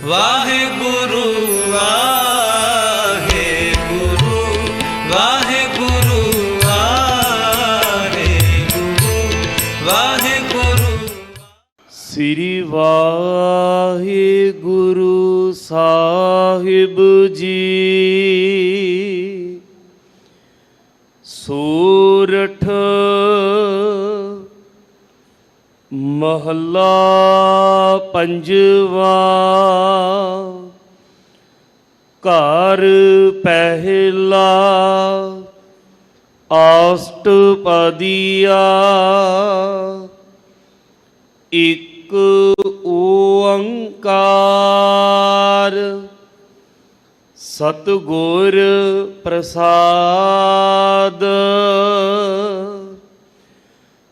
ਵਾਹਿਗੁਰੂ ਵਾਹਿਗੁਰੂ ਵਾਹਿਗੁਰੂ ਵਾਹਿਗੁਰੂ ਵਾਹਿਗੁਰੂ। ਸ੍ਰੀ ਵਾਹਿਗੁਰੂ ਸਾਹਿਬ ਜੀ। ਸੂਰਠ ਮਹੱਲਾ ਪੰਜਵਾ। ਘਰ ਪਹਿਲਾ ਅਸ਼ਟਪਦੀਆ। ਇੱਕ ਓੰਕਾਰ ਸਤਿਗੁਰ ਪ੍ਰਸਾਦ।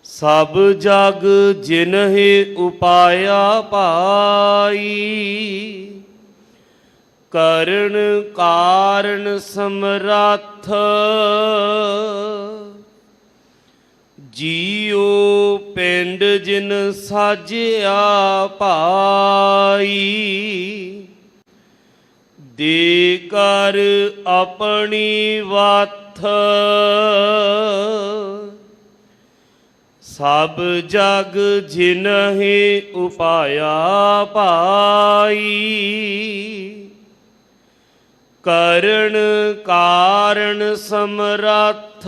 ਸਭ ਜਗ ਜਿਨਹਿ ਉਪਾਇਆ ਪਾਈ। ਕਰਨ ਕਾਰਨ ਸਮਰੱਥ ਜੀਉ ਪਿੰਡ ਜਿਨ ਸਾਜਿਆ ਭਾਈ। ਦੇ ਕਰ ਆਪਣੀ ਵਾਥ ਸਭ ਜਗ ਜਿਨਹਿ ਉਪਾਇਆ ਭਾਈ। ਕਰਨ ਕਾਰਨ ਸਮਰੱਥ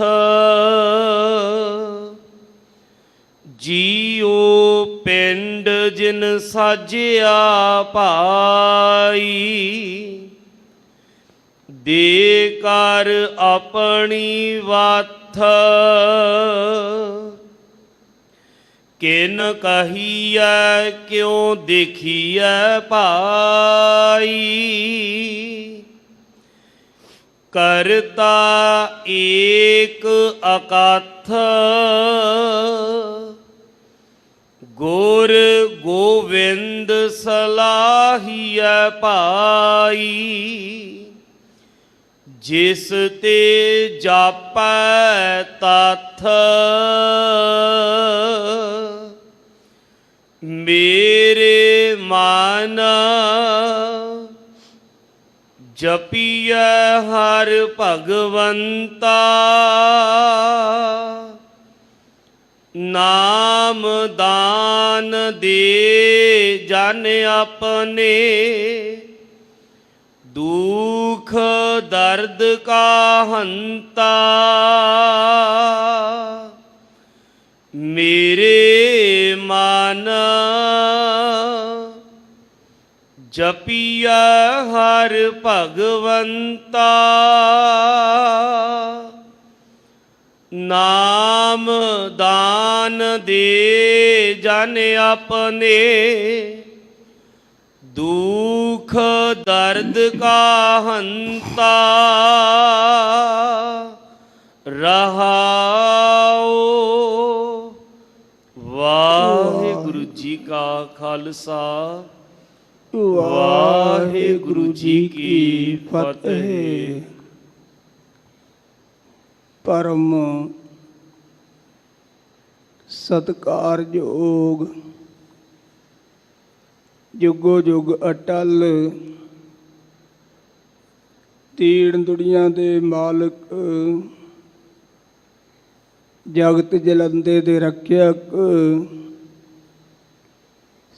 ਜੀਉ ਪਿੰਡ ਜਿਨ ਸਾਜਿਆ ਭਾਈ। ਦੇ ਕਰ ਆਪਣੀ ਵਾਥ ਕਿਨ ਕਹੀਐ ਕਿਉ ਦੇਖੀਐ ਭਾਈ। ਕਰਤਾ ਏਕ ਅਕਥ ਗੁਰ ਗੋਵਿੰਦ ਸਲਾਹੀਐ ਭਾਈ। ਜਿਸ ਤੇ ਜਾਪੈ ਤਥ ਮੇਰੇ ਮਨ ਜਪੀਐ ਹਰ ਭਗਵੰਤਾ। ਨਾਮ ਦਾਨ ਦੇ ਜਨ ਆਪਣੇ ਦੁਖ ਦਰਦ ਕਾ ਹੰਤਾ। ਮੇਰੇ ਮਨ ਜਪੀਐ ਹਰ ਭਗਵੰਤਾ। ਨਾਮ ਦਾਨ ਦੇ ਜਨ ਆਪਣੇ ਦੁਖ ਦਰਦ ਕਾ ਹੰਤਾ। ਰਹਾਉ। ਵਾਹਿਗੁਰੂ ਜੀ ਕਾ ਖਾਲਸਾ ਵਾਹਿਗੁਰੂ ਜੀ ਕੀ ਫਤਿਹ। ਪਰਮ ਸਤਿਕਾਰਯੋਗ ਜੁਗੋ ਜੁਗ ਅਟਲ ਤੀਣ ਦੁਨੀਆਂ ਦੇ ਮਾਲਕ ਜਗਤ ਜਲੰਦੇ ਦੇ ਰੱਖਿਅਕ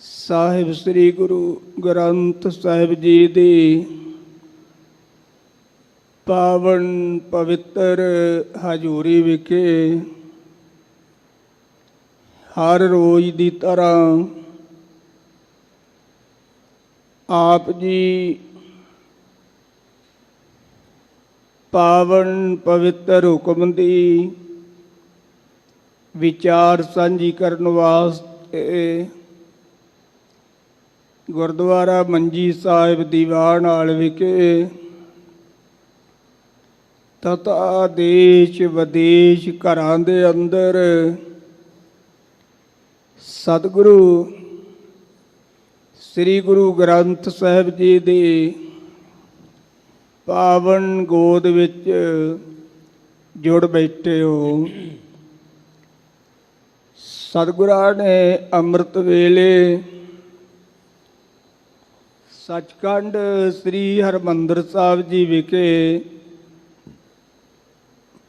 ਸਾਹਿਬ ਸ੍ਰੀ ਗੁਰੂ ਗ੍ਰੰਥ ਸਾਹਿਬ ਜੀ ਦੀ ਪਾਵਨ ਪਵਿੱਤਰ ਹਜ਼ੂਰੀ ਵਿਖੇ ਹਰ ਰੋਜ਼ ਦੀ ਤਰ੍ਹਾਂ ਆਪ ਜੀ ਪਾਵਨ ਪਵਿੱਤਰ ਹੁਕਮ ਦੀ ਵਿਚਾਰ ਸਾਂਝੀ ਕਰਨ ਵਾਸਤੇ ਗੁਰਦੁਆਰਾ ਮੰਜੀ ਸਾਹਿਬ ਦੀਵਾਨ ਹਾਲ ਵਿਖੇ ਤਥਾ ਦੇਸ਼ ਵਿਦੇਸ਼ ਘਰਾਂ ਦੇ ਅੰਦਰ ਸਤਿਗੁਰੂ ਸ੍ਰੀ ਗੁਰੂ ਗ੍ਰੰਥ ਸਾਹਿਬ ਜੀ ਦੀ ਪਾਵਨ ਗੋਦ ਵਿੱਚ ਜੁੜ ਬੈਠੇ ਹੋ। ਸਤਿਗੁਰਾਂ ਨੇ ਅੰਮ੍ਰਿਤ ਵੇਲੇ ਸੱਚਖੰਡ ਸ੍ਰੀ ਹਰਿਮੰਦਰ ਸਾਹਿਬ ਜੀ ਵਿਖੇ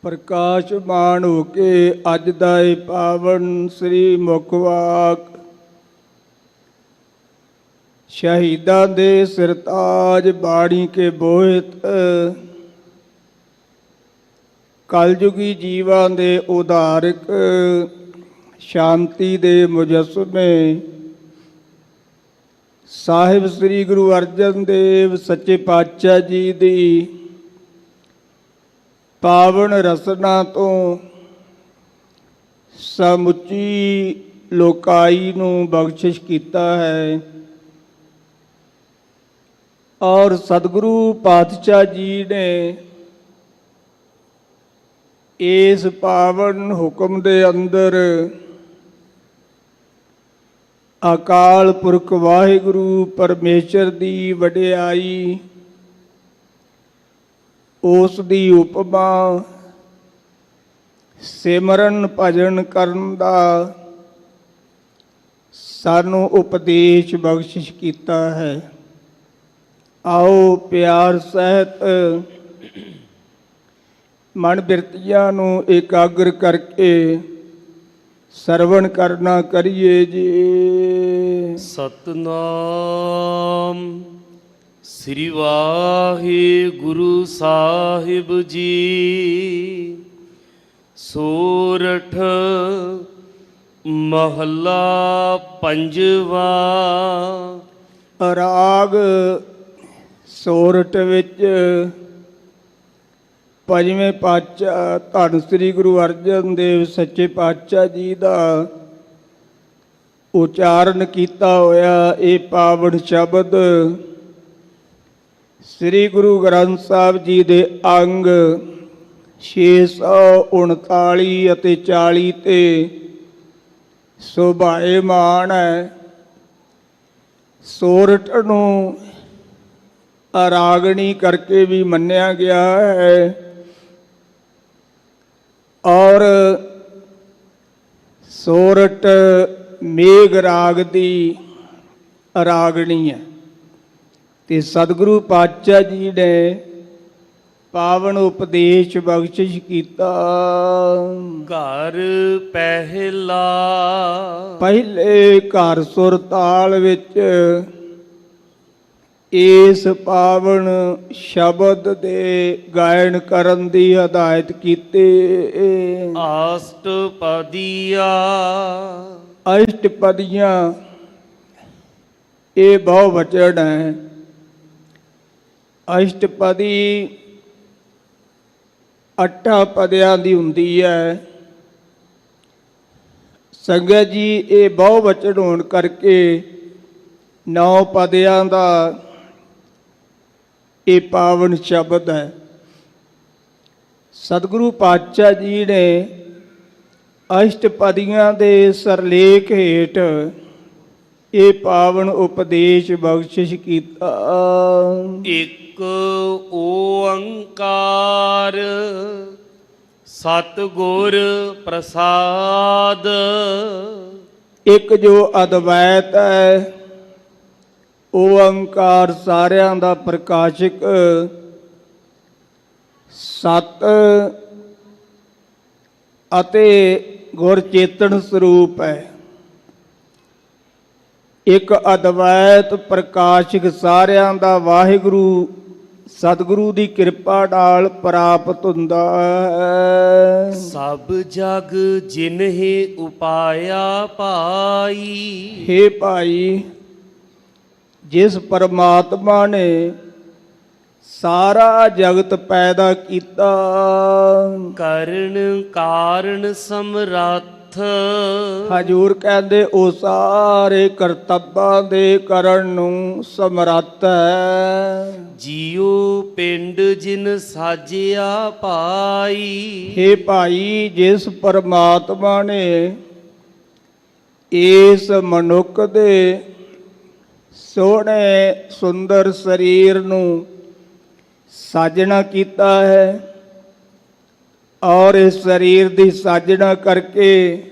ਪ੍ਰਕਾਸ਼ਮਾਨ ਹੋ ਕੇ ਅੱਜ ਦਾ ਇਹ ਪਾਵਨ ਸ੍ਰੀ ਮੁਖ ਵਾਕ ਸ਼ਹੀਦਾਂ ਦੇ ਸਿਰਤਾਜ ਬਾਣੀ ਕੇ ਬੋਹਿਤ ਕਲਯੁਗੀ ਜੀਵਾਂ ਦੇ ਉਧਾਰਕ ਸ਼ਾਂਤੀ ਦੇ ਮੁਜੱਸਮੇ ਸਾਹਿਬ ਸ੍ਰੀ ਗੁਰੂ ਅਰਜਨ ਦੇਵ ਸੱਚੇ ਪਾਤਸ਼ਾਹ ਜੀ ਦੀ ਪਾਵਨ ਰਸਨਾ ਤੋਂ ਸਮੁੱਚੀ ਲੋਕਾਈ ਨੂੰ ਬਖਸ਼ਿਸ਼ ਕੀਤਾ ਹੈ ਔਰ ਸਤਿਗੁਰੂ ਪਾਤਸ਼ਾਹ ਜੀ ਨੇ ਇਸ ਪਾਵਨ ਹੁਕਮ ਦੇ ਅੰਦਰ ਅਕਾਲ ਪੁਰਖ ਵਾਹਿਗੁਰੂ ਪਰਮੇਸ਼ਰ ਦੀ ਵਡਿਆਈ ਉਸ ਦੀ ਉਪਮਾ ਸਿਮਰਨ ਭਜਨ ਕਰਨ ਦਾ ਸਾਨੂੰ ਉਪਦੇਸ਼ ਬਖਸ਼ਿਸ਼ ਕੀਤਾ ਹੈ। ਆਓ ਪਿਆਰ ਸਹਿਤ ਮਨ ਬਿਰਤੀਆਂ ਨੂੰ ਇਕਾਗਰ ਕਰਕੇ ਸਰਵਣ ਕਰਨਾ ਕਰੀਏ ਜੀ। ਸਤਨਾਮ ਸ੍ਰੀ ਵਾਹਿਗੁਰੂ ਸਾਹਿਬ ਜੀ। ਸੋਰਠ ਮਹੱਲਾ ਪੰਜਵਾ। ਰਾਗ ਸੋਰਠ ਵਿੱਚ ਪੰਜਵੇਂ ਪਾਤਸ਼ਾਹ ਧੰਨ ਸ੍ਰੀ ਗੁਰੂ ਅਰਜਨ ਦੇਵ ਸੱਚੇ ਪਾਤਸ਼ਾਹ ਜੀ ਦਾ ਉਚਾਰਨ ਕੀਤਾ ਹੋਇਆ ਇਹ ਪਾਵਨ ਸ਼ਬਦ ਸ੍ਰੀ ਗੁਰੂ ਗ੍ਰੰਥ ਸਾਹਿਬ ਜੀ ਦੇ ਅੰਗ 639 ਅਤੇ 40 ਤੇ ਸੋਭਾਇਮਾਨ ਹੈ। ਸੋਰਠ ਨੂੰ ਅਰਾਗਣੀ ਕਰਕੇ ਵੀ ਮੰਨਿਆ ਗਿਆ ਹੈ ਔਰ ਸੋਰਠ ਮੇਘ ਰਾਗ ਦੀ ਅਰਾਗਣੀ ਹੈ ਤੇ ਸਤਿਗੁਰੂ ਪਾਤਸ਼ਾਹ ਜੀ ਨੇ ਪਾਵਨ ਉਪਦੇਸ਼ ਬਖਸ਼ਿਸ਼ ਕੀਤਾ। ਘਰ ਪਹਿਲਾ। ਪਹਿਲੇ ਘਰ ਸੁਰ ਤਾਲ ਵਿੱਚ ਇਸ ਪਾਵਨ ਸ਼ਬਦ ਦੇ ਗਾਇਨ ਕਰਨ ਦੀ ਹਦਾਇਤ ਕੀਤੀ। ਅਸ਼ਟਪਦੀਆ। ਅਸ਼ਟਪਦੀਆਂ ਇਹ ਬਹੁ ਵਚਨ ਹੈ। ਅਸ਼ਟਪਦੀ 8 ਪਦਿਆਂ ਦੀ ਹੁੰਦੀ ਹੈ। ਸੰਗਤ ਜੀ ਇਹ ਬਹੁ ਵਚਨ ਹੋਣ ਕਰਕੇ 9 ਪਦਿਆਂ ਦਾ ਇਹ ਪਾਵਨ ਸ਼ਬਦ ਹੈ। ਸਤਿਗੁਰੂ ਪਾਤਸ਼ਾਹ ਜੀ ਨੇ ਅਸ਼ਟਪਦੀਆਂ ਦੇ ਸਰਲੇਖ ਹੇਠ ਇਹ ਪਾਵਨ ਉਪਦੇਸ਼ ਬਖਸ਼ਿਸ਼ ਕੀਤਾ। ਇੱਕ ਓੰਕਾਰ ਸਤਿਗੁਰ ਪ੍ਰਸਾਦ। ਇੱਕ ਜੋ ਅਦਵੈਤ ਹੈ ਓੰਕਾਰ ਸਾਰਿਆਂ ਦਾ ਪ੍ਰਕਾਸ਼ਕ ਸਤ ਅਤੇ ਗੁਰ ਚੇਤਨ ਸਰੂਪ ਹੈ। ਇੱਕ ਅਦਵੈਤ ਪ੍ਰਕਾਸ਼ਕ ਸਾਰਿਆਂ ਦਾ ਵਾਹਿਗੁਰੂ ਸਤਿਗੁਰੂ ਦੀ ਕਿਰਪਾ ਨਾਲ ਪ੍ਰਾਪਤ ਹੁੰਦਾ ਹੈ। ਸਭ ਜਗ ਜਿਨਹਿ ਉਪਾਇਆ ਪਾਈ। ਹੇ ਭਾਈ ਜਿਸ ਪਰਮਾਤਮਾ ਨੇ ਸਾਰਾ ਜਗਤ ਪੈਦਾ ਕੀਤਾ ਕਰਨ ਕਾਰਨ ਸਮਰੱਥ। ਹਜੂਰ ਕਹਿੰਦੇ ਉਹ ਸਾਰੇ ਕਰਤੱਵਾਂ ਦੇ ਕਰਨ ਨੂੰ ਸਮਰੱਥ ਹੈ। ਜੀਉ ਪਿੰਡ ਜਿਨ ਸਾਜਿਆ ਪਾਈ। ਹੇ ਭਾਈ ਜਿਸ ਪਰਮਾਤਮਾ ਨੇ ਇਸ ਮਨੁੱਖ ਦੇ ਸੋਹਣੇ ਸੁੰਦਰ ਸਰੀਰ ਨੂੰ ਸਾਜਣਾ ਕੀਤਾ ਹੈ ਔਰ ਇਸ ਸਰੀਰ ਦੀ ਸਾਜਣਾ ਕਰਕੇ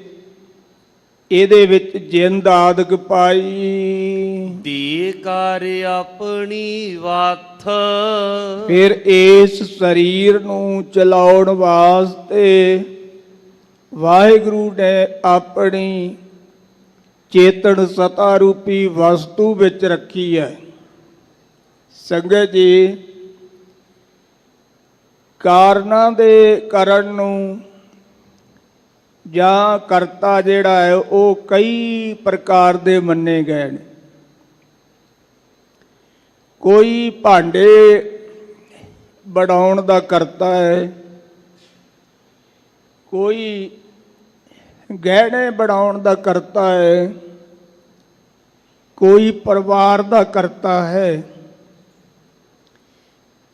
ਇਹਦੇ ਵਿੱਚ ਜਿੰਦ ਆਦਿਕ ਪਾਈ। ਦੇ ਕਰ ਆਪਣੀ ਵਾਥ, ਫਿਰ ਇਸ ਸਰੀਰ ਨੂੰ ਚਲਾਉਣ ਵਾਸਤੇ ਵਾਹਿਗੁਰੂ ਨੇ ਆਪਣੀ ਚੇਤਨ ਸਤਾ ਰੂਪੀ ਵਸਤੂ ਵਿੱਚ ਰੱਖੀ ਹੈ। ਸੰਗਤ ਜੀ, ਕਾਰਨਾਂ ਦੇ ਕਰਨ ਨੂੰ ਜਾਂ ਕਰਤਾ ਜਿਹੜਾ ਹੈ ਉਹ ਕਈ ਪ੍ਰਕਾਰ ਦੇ ਮੰਨੇ ਗਏ ਨੇ। ਕੋਈ ਭਾਂਡੇ ਬਣਾਉਣ ਦਾ ਕਰਤਾ ਹੈ, ਕੋਈ ਗਹਿਣੇ ਬਣਾਉਣ ਦਾ ਕਰਤਾ ਹੈ, ਕੋਈ ਪਰਿਵਾਰ ਦਾ ਕਰਤਾ ਹੈ,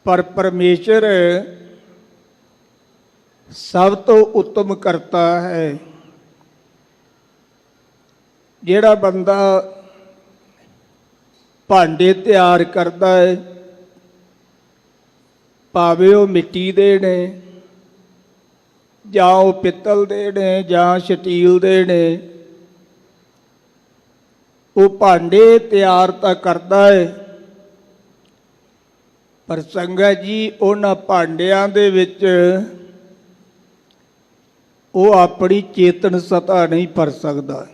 ਪਰ ਪਰਮੇਸ਼ਰ ਸਭ ਤੋਂ ਉੱਤਮ ਕਰਤਾ ਹੈ। ਜਿਹੜਾ ਬੰਦਾ ਭਾਂਡੇ ਤਿਆਰ ਕਰਦਾ ਹੈ, ਭਾਵੇਂ ਉਹ ਮਿੱਟੀ ਦੇ ਨੇ ਜਾਂ ਉਹ ਪਿੱਤਲ ਦੇ ਨੇ ਜਾਂ ਸਟੀਲ ਦੇ ਨੇ, ਉਹ ਭਾਂਡੇ ਤਿਆਰ ਤਾਂ ਕਰਦਾ ਹੈ, ਪਰ ਸੰਗਤ ਜੀ ਉਹਨਾਂ ਭਾਂਡਿਆਂ ਦੇ ਵਿੱਚ ਉਹ ਆਪਣੀ ਚੇਤਨ ਸਤਾ ਨਹੀਂ ਭਰ ਸਕਦਾ।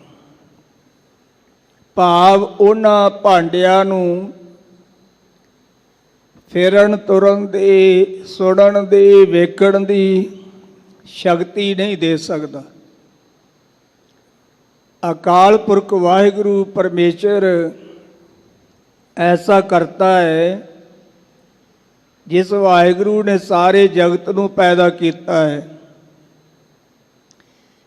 ਭਾਵ ਉਹਨਾਂ ਭਾਂਡਿਆਂ ਨੂੰ ਫੇਰਨ ਤੁਰਨ ਦੀ, ਸੁਣਨ ਦੀ, ਵੇਖਣ ਦੀ ਸ਼ਕਤੀ ਨਹੀਂ ਦੇ ਸਕਦਾ। ਅਕਾਲ ਪੁਰਖ ਵਾਹਿਗੁਰੂ ਪਰਮੇਸ਼ਰ ਐਸਾ ਕਰਤਾ ਹੈ, ਜਿਸ ਵਾਹਿਗੁਰੂ ਨੇ ਸਾਰੇ ਜਗਤ ਨੂੰ ਪੈਦਾ ਕੀਤਾ ਹੈ,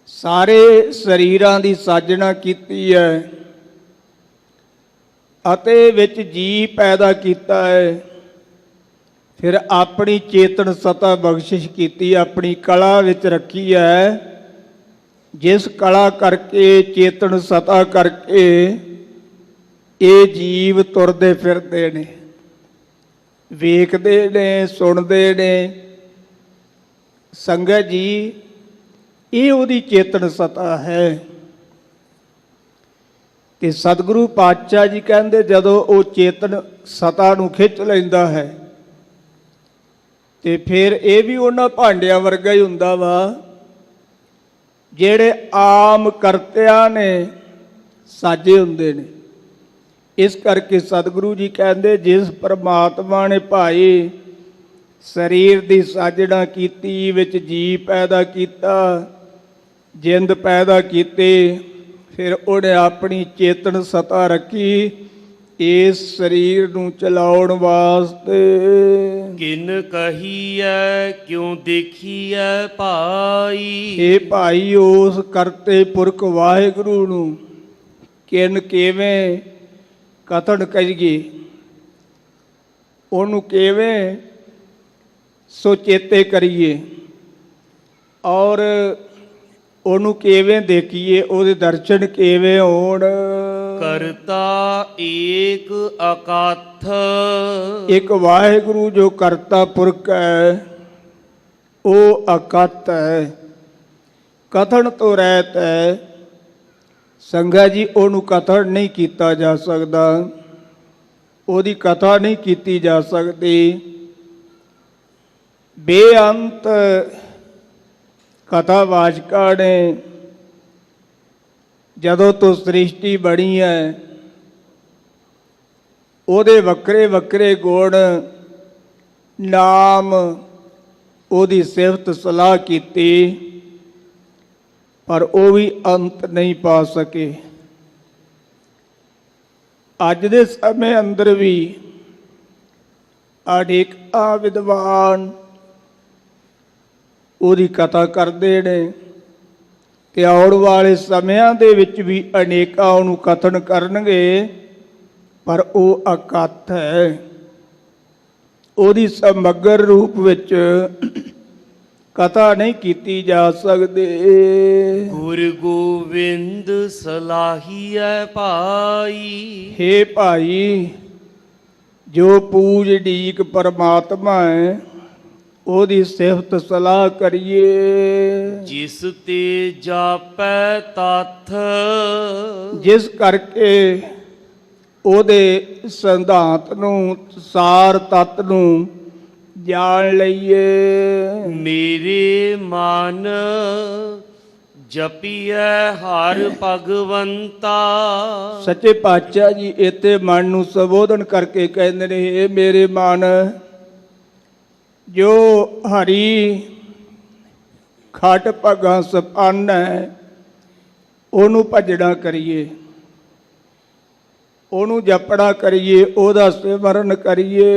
ਸਾਰੇ ਸਰੀਰਾਂ ਦੀ ਸਾਜਣਾ ਕੀਤੀ ਹੈ ਅਤੇ ਵਿੱਚ ਜੀ ਪੈਦਾ ਕੀਤਾ ਹੈ। ਫਿਰ ਆਪਣੀ ਚੇਤਨ ਸਤਾ ਬਖਸ਼ਿਸ਼ ਕੀਤੀ, ਆਪਣੀ ਕਲਾ ਵਿੱਚ ਰੱਖੀ ਹੈ, ਜਿਸ ਕਲਾ ਕਰਕੇ, ਚੇਤਨ ਸਤਾ ਕਰਕੇ ਇਹ ਜੀਵ ਤੁਰਦੇ ਫਿਰਦੇ ਨੇ, ਵੇਖਦੇ ਨੇ, ਸੁਣਦੇ ਨੇ। ਸੰਗਤ ਜੀ, ਇਹ ਉਹਦੀ ਚੇਤਨ ਸਤਾ ਹੈ। ਤੇ ਸਤਿਗੁਰੂ ਪਾਤਸ਼ਾਹ ਜੀ ਕਹਿੰਦੇ, ਜਦੋਂ ਉਹ ਚੇਤਨ ਸਤਾ ਨੂੰ ਖਿੱਚ ਲੈਂਦਾ ਹੈ ਤੇ ਫਿਰ ਇਹ ਵੀ ਉਹਨਾਂ ਭਾਂਡਿਆਂ ਵਰਗਾ ਹੀ ਹੁੰਦਾ ਵਾ, ਜਿਹੜੇ ਆਮ ਕਰਤਿਆਂ ਨੇ ਸਾਜੇ ਹੁੰਦੇ ਨੇ। ਇਸ ਕਰਕੇ ਸਤਿਗੁਰੂ ਜੀ ਕਹਿੰਦੇ, ਜਿਸ ਪਰਮਾਤਮਾ ਨੇ ਭਾਈ ਸਰੀਰ ਦੀ ਸਾਜਣਾ ਕੀਤੀ, ਵਿੱਚ ਜੀ ਪੈਦਾ ਕੀਤਾ, ਜਿੰਦ ਪੈਦਾ ਕੀਤੀ, ਫਿਰ ਉਹਨੇ ਆਪਣੀ ਚੇਤਨ ਸਤਾ ਰੱਖੀ ਇਸ ਸਰੀਰ ਨੂੰ ਚਲਾਉਣ ਵਾਸਤੇ। ਕਿਨ ਕਹੀਐ ਕਿਉ ਦੇਖੀਐ ਭਾਈ, ਇਹ ਭਾਈ ਉਸ ਕਰਤੇ ਪੁਰਖ ਵਾਹਿਗੁਰੂ ਨੂੰ ਕਿਨ ਕਿਵੇਂ ਕਥਨ ਕਰੀਏ, ਉਹਨੂੰ ਕਿਵੇਂ ਸੁਚੇਤੇ ਕਰੀਏ ਔਰ ਉਹਨੂੰ ਕਿਵੇਂ ਦੇਖੀਏ, ਉਹਦੇ ਦਰਸ਼ਨ ਕਿਵੇਂ ਹੋਣ। ਕਰਤਾ ਏਕ ਅਕਾਥ, ਇੱਕ ਵਾਹਿਗੁਰੂ ਜੋ ਕਰਤਾ ਪੁਰਖ ਹੈ ਉਹ ਅਕਥ ਹੈ, ਕਥਨ ਤੋਂ ਰਹਿਤ ਹੈ। ਸੰਗਤ ਜੀ, ਉਹਨੂੰ ਕਥਨ ਨਹੀਂ ਕੀਤਾ ਜਾ ਸਕਦਾ, ਉਹਦੀ ਕਥਾ ਨਹੀਂ ਕੀਤੀ ਜਾ ਸਕਦੀ। ਬੇਅੰਤ ਕਥਾਵਾਚਕਾਂ ਨੇ ਜਦੋਂ ਤੋਂ ਸ੍ਰਿਸ਼ਟੀ ਬਣੀ ਹੈ, ਉਹਦੇ ਵੱਖਰੇ ਵੱਖਰੇ ਗੁਣ, ਨਾਮ, ਉਹਦੀ ਸਿਫਤ ਸਲਾਹ ਕੀਤੀ, ਪਰ ਉਹ ਵੀ ਅੰਤ ਨਹੀਂ ਪਾ ਸਕੇ। ਅੱਜ ਦੇ ਸਮੇਂ ਅੰਦਰ ਵੀ ਅਨੇਕਾਂ ਵਿਦਵਾਨ ਉਹਦੀ ਕਥਾ ਕਰਦੇ ਨੇ ਤੇ ਆਉਣ ਵਾਲੇ ਸਮਿਆਂ ਦੇ ਵਿੱਚ ਵੀ ਅਨੇਕਾਂ ਉਹਨੂੰ ਕਥਨ ਕਰਨਗੇ, ਪਰ ਉਹ ਅਕਥ ਹੈ। ਉਹਦੀ ਸਮਗਰ ਰੂਪ ਵਿੱਚ ਕਥਾ ਨਹੀਂ ਕੀਤੀ ਜਾ ਸਕਦੀ। ਗੁਰ ਗੋਬਿੰਦ ਸਲਾਹੀਐ ਭਾਈ, ਹੇ ਭਾਈ, ਜੋ ਪੂਜ ਡੀਕ ਪਰਮਾਤਮਾ ਹੈ ਉਹਦੀ ਸਿਫਤ ਸਲਾਹ ਕਰੀਏ। ਜਿਸ ਤੇ ਜਾਪੈ ਤੱਥ, ਜਿਸ ਕਰਕੇ ਉਹਦੇ ਸਿਧਾਂਤ ਨੂੰ, ਸਾਰ ਤੱਤ ਨੂੰ ਜਾਣ ਲਈਏ। ਮੇਰੇ ਮਨ ਜਪੀਐ ਹਰ ਭਗਵੰਤਾ। ਸੱਚੇ ਪਾਤਸ਼ਾਹ ਜੀ ਇੱਥੇ ਮਨ ਨੂੰ ਸੰਬੋਧਨ ਕਰਕੇ ਕਹਿੰਦੇ ਨੇ, ਇਹ ਮੇਰੇ ਮਨ, ਜੋ ਹਰੀ ਖਟ ਭਗਾਂ ਸਪੰਨ ਹੈ, ਉਹਨੂੰ ਭਜਣਾ ਕਰੀਏ, ਉਹਨੂੰ ਜਪਣਾ ਕਰੀਏ, ਉਹਦਾ ਸਿਮਰਨ ਕਰੀਏ।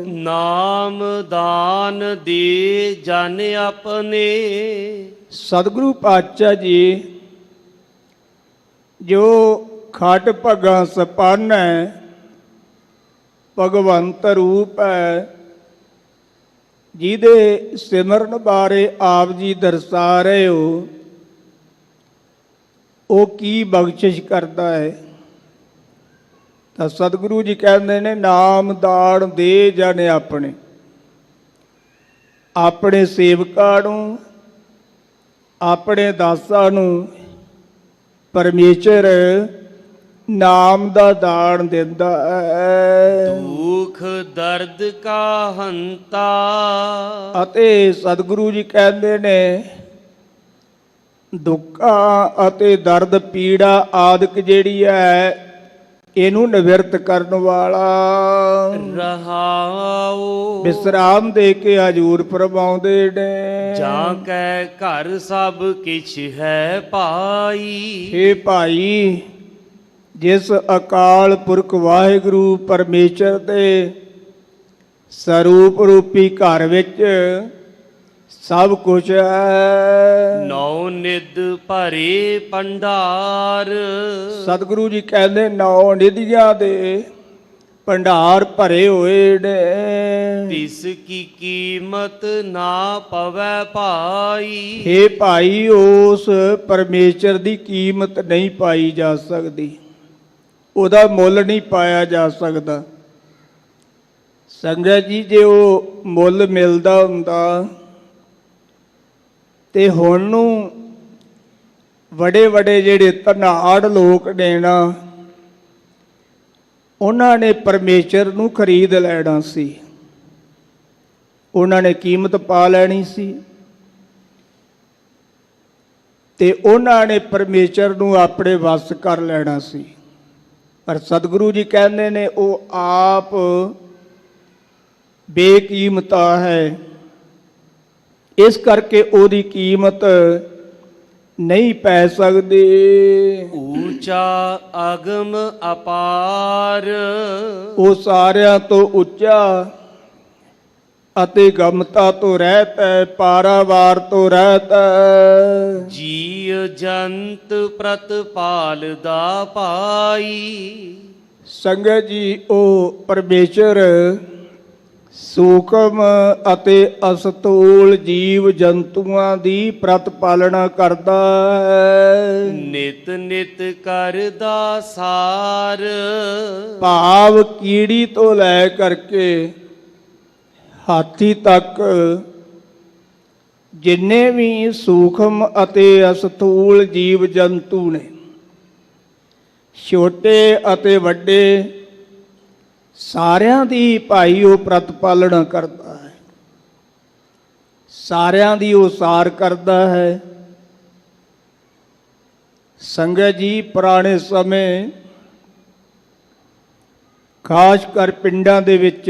ਨਾਮ ਦਾਨ ਦੇ ਜਨ ਆਪਣੇ। ਸਤਿਗੁਰੂ ਪਾਤਸ਼ਾਹ ਜੀ ਜੋ ਖਟ ਭਗਾਂ ਸਪੰਨ ਹੈ, ਭਗਵੰਤ ਰੂਪ ਹੈ, ਜਿਹਦੇ ਸਿਮਰਨ ਬਾਰੇ ਆਪ ਜੀ ਦਰਸਾ ਰਹੇ ਹੋ, ਉਹ ਕੀ ਬਖਸ਼ਿਸ਼ ਕਰਦਾ ਹੈ। ਤਾਂ ਸਤਿਗੁਰੂ ਜੀ ਕਹਿੰਦੇ ਨੇ, ਨਾਮ ਦਾਨ ਦੇ ਜਨ ਆਪਣੇ। ਆਪਣੇ ਸੇਵਕਾਂ ਨੂੰ, ਆਪਣੇ ਦਾਸਾਂ ਨੂੰ ਪਰਮੇਸ਼ਰ ਨਾਮ ਦਾ ਦਾਨ ਦਿੰਦਾ ਹੈ। ਦੁੱਖ ਦਰਦ ਕਾ ਹੰਤਾ। ਅਤੇ ਸਤਿਗੁਰੂ ਜੀ ਕਹਿੰਦੇ ਨੇ, ਦੁੱਖਾਂ ਅਤੇ ਦਰਦ ਪੀੜਾ ਆਦਿਕ ਜਿਹੜੀ ਹੈ, ਇਹਨੂੰ ਨਿਵਰਤ ਕਰਨ ਵਾਲਾ। ਰਹਾਉ ਵਿਸਰਾਮ ਦੇ ਕੇ ਹਜੂਰ ਫਰਮਾਉਂਦੇ ਨੇ, ਜਾਂ ਕੈ ਘਰ ਸਭ ਕਿਛ ਹੈ ਭਾਈ। ਹੇ ਭਾਈ, ਜਿਸ ਅਕਾਲ ਪੁਰਖ ਵਾਹਿਗੁਰੂ ਪਰਮੇਸ਼ਰ ਦੇ ਸਰੂਪ ਰੂਪੀ ਘਰ ਵਿੱਚ ਸਭ ਕੁਝ ਹੈ। ਨੌ ਨਿਧ ਭਰੇ ਭੰਡਾਰ। ਸਤਿਗੁਰੂ ਜੀ ਕਹਿੰਦੇ, ਨੌ ਨਿਧੀਆਂ ਦੇ ਭੰਡਾਰ ਭਰੇ ਹੋਏ ਨੇ। ਤਿਸ ਕੀ ਕੀਮਤ ਨਾ ਪਵੈ ਭਾਈ। ਹੇ ਭਾਈ, ਉਸ ਪਰਮੇਸ਼ਰ ਦੀ ਕੀਮਤ ਨਹੀਂ ਪਾਈ ਜਾ ਸਕਦੀ, ਉਹਦਾ ਮੁੱਲ ਨਹੀਂ ਪਾਇਆ ਜਾ ਸਕਦਾ। ਸੰਗਤ ਜੀ, ਜੇ ਉਹ ਮੁੱਲ ਮਿਲਦਾ ਹੁੰਦਾ ਤੇ ਹੁਣ ਨੂੰ ਵੱਡੇ ਵੱਡੇ ਜਿਹੜੇ ਧਨਾੜ ਲੋਕ ਨੇ ਨਾ, ਉਹਨਾਂ ਨੇ ਪਰਮੇਸ਼ਰ ਨੂੰ ਖਰੀਦ ਲੈਣਾ ਸੀ, ਉਹਨਾਂ ਨੇ ਕੀਮਤ ਪਾ ਲੈਣੀ ਸੀ, ਤੇ ਉਹਨਾਂ ਨੇ ਪਰਮੇਸ਼ਰ ਨੂੰ ਆਪਣੇ ਵੱਸ ਕਰ ਲੈਣਾ ਸੀ। ਪਰ ਸਤਿਗੁਰੂ ਜੀ ਕਹਿੰਦੇ ਨੇ, ਉਹ ਆਪ ਬੇਕੀਮਤਾ ਹੈ, ਇਸ ਕਰਕੇ ਉਹਦੀ ਕੀਮਤ ਨਹੀਂ ਪੈ ਸਕਦੀ। ਊਚਾ ਅਗਮ ਅਪਾਰ। ਉਹ ਸਾਰਿਆਂ ਤੋਂ ਉੱਚਾ ਅਤੇ ਗਮਤਾ ਤੋਂ ਰਹਿਤ ਹੈ, ਪਾਰਾਵਾਰ ਤੋਂ ਰਹਿਤ ਹੈ। ਜੀਵ ਜੰਤ ਪ੍ਰਤਪਾਲ ਦਾ ਭਾਈ। ਸੰਗਤ ਜੀ, ਉਹ ਪਰਮੇਸ਼ਰ ਸੂਖਮ ਅਤੇ ਅਸਤੂਲ ਜੀਵ ਜੰਤੂਆਂ ਦੀ ਪ੍ਰਤਪਾਲਣਾ ਕਰਦਾ ਹੈ। ਨਿਤ ਨਿਤ ਕਰਦਾ ਸਾਰ। ਭਾਵ ਕੀੜੀ ਤੋਂ ਲੈ ਕਰਕੇ ਹਾਥੀ ਤੱਕ ਜਿੰਨੇ ਵੀ ਸੂਖਮ ਅਤੇ ਅਸਤੂਲ ਜੀਵ ਜੰਤੂ ਨੇ, ਛੋਟੇ ਅਤੇ ਵੱਡੇ, ਸਾਰਿਆਂ ਦੀ ਭਾਈ ਉਹ ਪ੍ਰਤਪਾਲਣਾ ਕਰਦਾ ਹੈ, ਸਾਰਿਆਂ ਦੀ ਉਹ ਸਾਰ ਕਰਦਾ ਹੈ। ਸੰਗਤ ਜੀ, ਪੁਰਾਣੇ ਸਮੇਂ ਖਾਸ ਕਰ ਪਿੰਡਾਂ ਦੇ ਵਿੱਚ,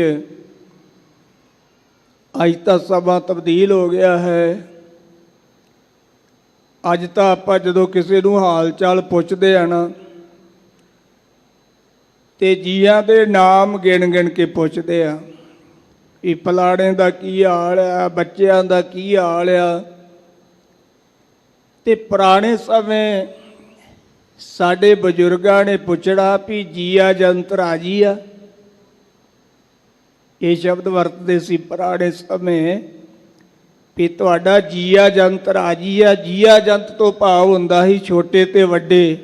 ਅੱਜ ਤਾਂ ਸਮਾਂ ਤਬਦੀਲ ਹੋ ਗਿਆ ਹੈ। ਅੱਜ ਤਾਂ ਆਪਾਂ ਜਦੋਂ ਕਿਸੇ ਨੂੰ ਹਾਲ ਚਾਲ ਪੁੱਛਦੇ ਆ ਨਾ, ਤੇ ਜੀਆਂ ਦੇ ਨਾਮ ਗਿਣ ਗਿਣ ਕੇ ਪੁੱਛਦੇ ਆ ਵੀ ਫਲਾਣੇ ਦਾ ਕੀ ਹਾਲ ਆ, ਬੱਚਿਆਂ ਦਾ ਕੀ ਹਾਲ ਆ। ਤੇ ਪੁਰਾਣੇ ਸਮੇਂ ਸਾਡੇ ਬਜ਼ੁਰਗਾਂ ਨੇ ਪੁੱਛਣਾ ਵੀ ਜੀਆ ਜੰਤ ਰਾਜੀ ਆ, ਇਹ ਸ਼ਬਦ ਵਰਤਦੇ ਸੀ ਪੁਰਾਣੇ ਸਮੇਂ ਵੀ ਤੁਹਾਡਾ ਜੀਆ ਜੰਤ ਰਾਜੀ ਆ। ਜੀਆ ਜੰਤ ਤੋਂ ਭਾਵ ਹੁੰਦਾ ਸੀ ਛੋਟੇ ਤੇ ਵੱਡੇ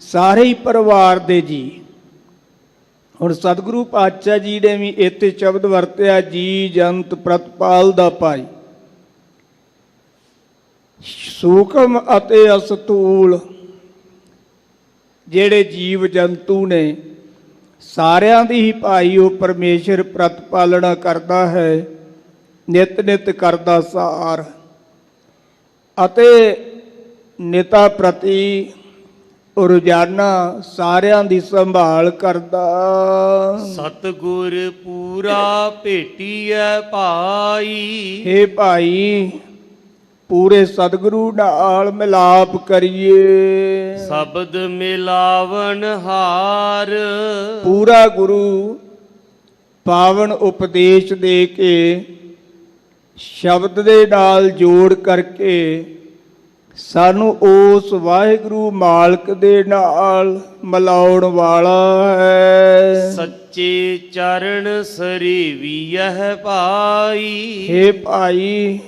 ਸਾਰੇ ਹੀ ਪਰਿਵਾਰ ਦੇ ਜੀ। ਹੁਣ ਸਤਿਗੁਰੂ ਪਾਤਸ਼ਾਹ ਜੀ ਨੇ ਵੀ ਇੱਥੇ ਸ਼ਬਦ ਵਰਤਿਆ, ਜੀ ਜੰਤ ਪ੍ਰਤਪਾਲ ਦਾ ਭਾਈ। ਸੂਖਮ ਅਤੇ ਅਸਤੂਲ ਜਿਹੜੇ ਜੀਵ ਜੰਤੂ ਨੇ, ਸਾਰਿਆਂ ਦੀ ਹੀ ਭਾਈ ਉਹ ਪਰਮੇਸ਼ਰ ਪ੍ਰਤਪਾਲਣਾ ਕਰਦਾ ਹੈ, ਨਿਤ ਨਿਤ ਕਰਦਾ ਸਾਰ, ਅਤੇ ਨਿਤਾ ਪ੍ਰਤੀ ਰੋਜ਼ਾਨਾ ਸਾਰਿਆਂ ਦੀ ਸੰਭਾਲ ਕਰਦਾ। ਸਤਿਗੁਰ ਪੂਰਾ ਭੇਟੀਐ ਭਾਈ। ਹੇ ਭਾਈ, ਪੂਰੇ ਸਤਿਗੁਰੂ ਨਾਲ ਮਿਲਾਪ ਕਰੀਏ। ਸ਼ਬਦ ਮਿਲਾਵਨ ਹਾਰ। ਪੂਰਾ ਗੁਰੂ ਪਾਵਨ ਉਪਦੇਸ਼ ਦੇ ਕੇ, ਸ਼ਬਦ ਦੇ ਨਾਲ ਜੋੜ ਕਰਕੇ ਸਾਨੂੰ ਉਸ ਵਾਹਿਗੁਰੂ ਮਾਲਕ ਦੇ ਨਾਲ ਮਿਲਾਉਣ ਵਾਲਾ ਹੈ। ਸੱਚੇ ਚਰਨ ਸਰੀਵੀਐ ਭਾਈ। ਹੇ ਭਾਈ,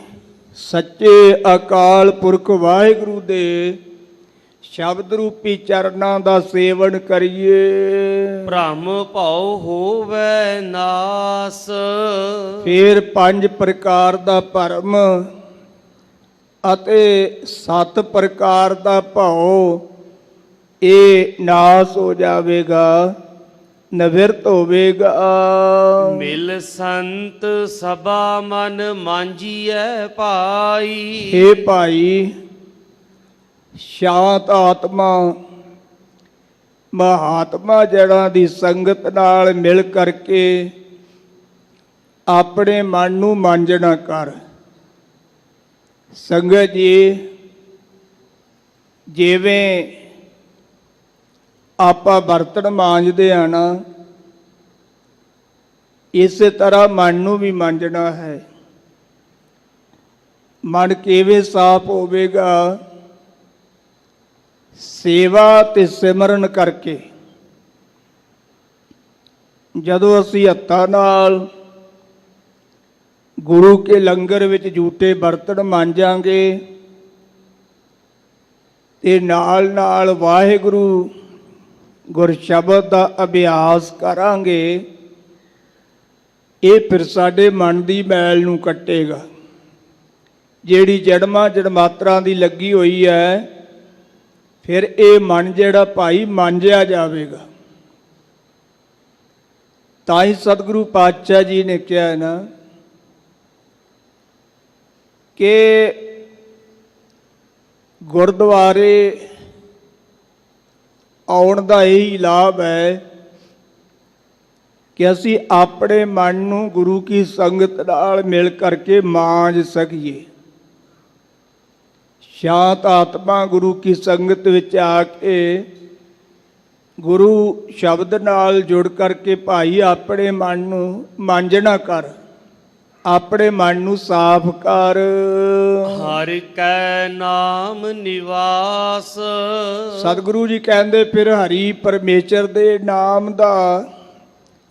ਸੱਚੇ ਅਕਾਲ ਪੁਰਖ ਵਾਹਿਗੁਰੂ ਦੇ ਸ਼ਬਦ ਰੂਪੀ ਚਰਨਾਂ ਦਾ ਸੇਵਨ ਕਰੀਏ। ਭ੍ਰਮ ਭਉ ਹੋਵੈ ਨਾਸ। ਫਿਰ 5 ਪ੍ਰਕਾਰ ਦਾ ਭਰਮ ਅਤੇ 7 ਪ੍ਰਕਾਰ ਦਾ ਭਉ ਇਹ ਨਾਸ ਹੋ ਜਾਵੇਗਾ, ਨਿਵਰਤ ਹੋਵੇਗਾ। ਮਿਲ ਸੰਤ ਸਭਾ ਮਨ ਮਾਂਜੀਐ ਭਾਈ। ਹੇ ਭਾਈ, ਸ਼ਾਂਤ ਆਤਮਾ ਮਹਾਤਮਾ ਜੜਾਂ ਦੀ ਸੰਗਤ ਨਾਲ ਮਿਲ ਕਰਕੇ ਆਪਣੇ ਮਨ ਨੂੰ ਮਾਂਜਣਾ ਕਰ। ਸੰਗਤ ਜੀ, ਜਿਵੇਂ ਆਪਾਂ ਬਰਤਨ ਮਾਂਜਦੇ ਆ ਨਾ, ਇਸੇ ਤਰ੍ਹਾਂ ਮਨ ਨੂੰ ਵੀ ਮਾਂਜਣਾ ਹੈ। ਮਨ ਕਿਵੇਂ ਸਾਫ਼ ਹੋਵੇਗਾ? ਸੇਵਾ ਤੇ ਸਿਮਰਨ ਕਰਕੇ। ਜਦੋਂ ਅਸੀਂ ਹੱਥਾਂ ਨਾਲ ਗੁਰੂ ਕੇ ਲੰਗਰ ਵਿੱਚ ਜੂਠੇ ਬਰਤਨ ਮਾਂਜਾਂਗੇ ਤੇ ਨਾਲ ਨਾਲ ਵਾਹਿਗੁਰੂ ਗੁਰਸ਼ਬਦ ਦਾ ਅਭਿਆਸ ਕਰਾਂਗੇ, ਇਹ ਫਿਰ ਸਾਡੇ ਮਨ ਦੀ ਮੈਲ ਨੂੰ ਕੱਟੇਗਾ, ਜਿਹੜੀ ਜੜਮਾਂ ਜੜਮਾਤਰਾਂ ਦੀ ਲੱਗੀ ਹੋਈ ਹੈ। ਫਿਰ ਇਹ ਮਨ ਜਿਹੜਾ ਭਾਈ ਮਾਂਜਿਆ ਜਾਵੇਗਾ। ਤਾਂ ਹੀ ਸਤਿਗੁਰੂ ਪਾਤਸ਼ਾਹ ਜੀ ਨੇ ਕਿਹਾ ਨਾ ਕਿ ਗੁਰਦੁਆਰੇ ਆਉਣ ਦਾ ਇਹੀ ਲਾਭ ਹੈ ਕਿ ਅਸੀਂ ਆਪਣੇ ਮਨ ਨੂੰ ਗੁਰੂ ਕੀ ਸੰਗਤ ਨਾਲ ਮਿਲ ਕਰਕੇ ਮਾਂਜ ਸਕੀਏ। ਸ਼ਾਂਤ ਆਤਮਾ ਗੁਰੂ ਕੀ ਸੰਗਤ ਵਿੱਚ ਆ ਕੇ ਗੁਰੂ ਸ਼ਬਦ ਨਾਲ ਜੁੜ ਕਰਕੇ ਭਾਈ ਆਪਣੇ ਮਨ ਨੂੰ ਮਾਂਜਣਾ ਕਰ, ਆਪਣੇ ਮਨ ਨੂੰ ਸਾਫ਼ ਕਰ। ਹਰਿ ਕੈ ਨਾਮ ਨਿਵਾਸ। ਸਤਿਗੁਰੂ ਜੀ ਕਹਿੰਦੇ ਫਿਰ ਹਰੀ ਪਰਮੇਸ਼ਰ ਦੇ ਨਾਮ ਦਾ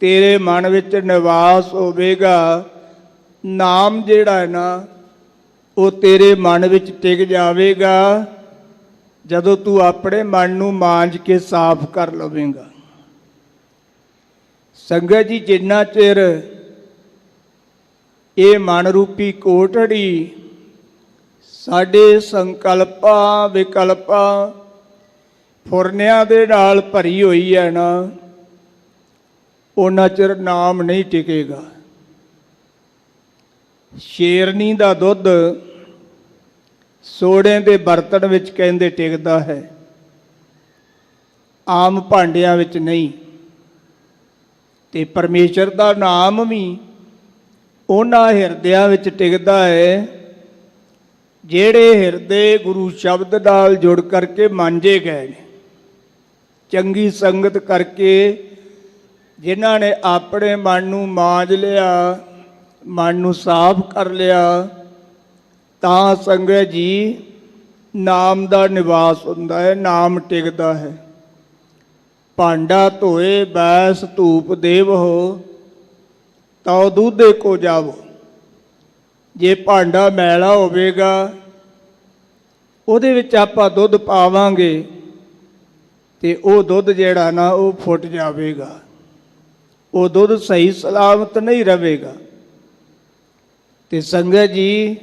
ਤੇਰੇ ਮਨ ਵਿੱਚ ਨਿਵਾਸ ਹੋਵੇਗਾ। ਨਾਮ ਜਿਹੜਾ ਹੈ ਨਾ, ਉਹ ਤੇਰੇ ਮਨ ਵਿੱਚ ਟਿਕ ਜਾਵੇਗਾ ਜਦੋਂ ਤੂੰ ਆਪਣੇ ਮਨ ਨੂੰ ਮਾਂਜ ਕੇ ਸਾਫ਼ ਕਰ ਲਵੇਂਗਾ। ਸੰਗਤ ਜੀ, ਜਿੰਨਾ ਚਿਰ ਇਹ ਮਨ ਰੂਪੀ ਕੋਠੜੀ ਸਾਡੇ ਸੰਕਲਪਾਂ ਵਿਕਲਪਾਂ ਫੁਰਨਿਆਂ ਦੇ ਨਾਲ ਭਰੀ ਹੋਈ ਹੈ ਨਾ, ਉਹਨਾਂ ਚਿਰ ਨਾਮ ਨਹੀਂ ਟਿਕੇਗਾ। ਸ਼ੇਰਨੀ ਦਾ ਦੁੱਧ ਸੋਡੇ ਦੇ ਬਰਤਨ ਵਿੱਚ ਕਹਿੰਦੇ ਟਿਕਦਾ ਹੈ, ਆਮ ਭਾਂਡਿਆਂ ਵਿੱਚ ਨਹੀਂ। ਤੇ ਪਰਮੇਸ਼ਰ ਦਾ ਨਾਮ ਵੀ ਉਹਨਾਂ ਹਿਰਦਿਆਂ ਵਿੱਚ ਟਿਕਦਾ ਹੈ ਜਿਹੜੇ ਹਿਰਦੇ ਗੁਰੂ ਸ਼ਬਦ ਨਾਲ ਜੁੜ ਕਰਕੇ ਮਾਂਜੇ ਗਏ ਨੇ। ਚੰਗੀ ਸੰਗਤ ਕਰਕੇ ਜਿਨ੍ਹਾਂ ਨੇ ਆਪਣੇ ਮਨ ਨੂੰ ਮਾਂਜ ਲਿਆ, ਮਨ ਨੂੰ ਸਾਫ਼ ਕਰ ਲਿਆ, ਤਾਂ ਸੰਗਤ ਜੀ ਨਾਮ ਦਾ ਨਿਵਾਸ ਹੁੰਦਾ ਹੈ, ਨਾਮ ਟਿਕਦਾ ਹੈ। ਭਾਂਡਾ ਧੋਏ ਬੈਸ ਧੂਪ ਦੇਵੋ ਤਾਂ ਦੁੱਧੇ ਕੋ ਜਾਵੋ। ਜੇ ਭਾਂਡਾ ਮੈਲਾ ਹੋਵੇਗਾ, ਉਹਦੇ ਵਿੱਚ ਆਪਾਂ ਦੁੱਧ ਪਾਵਾਂਗੇ ਤੇ ਉਹ ਦੁੱਧ ਜਿਹੜਾ ਨਾ ਉਹ ਫੁੱਟ ਜਾਵੇਗਾ। ਉਹ ਦੁੱਧ ਸਹੀ ਸਲਾਮਤ ਨਹੀਂ ਰਹੇਗਾ। ਤੇ ਸੰਗਤ ਜੀ,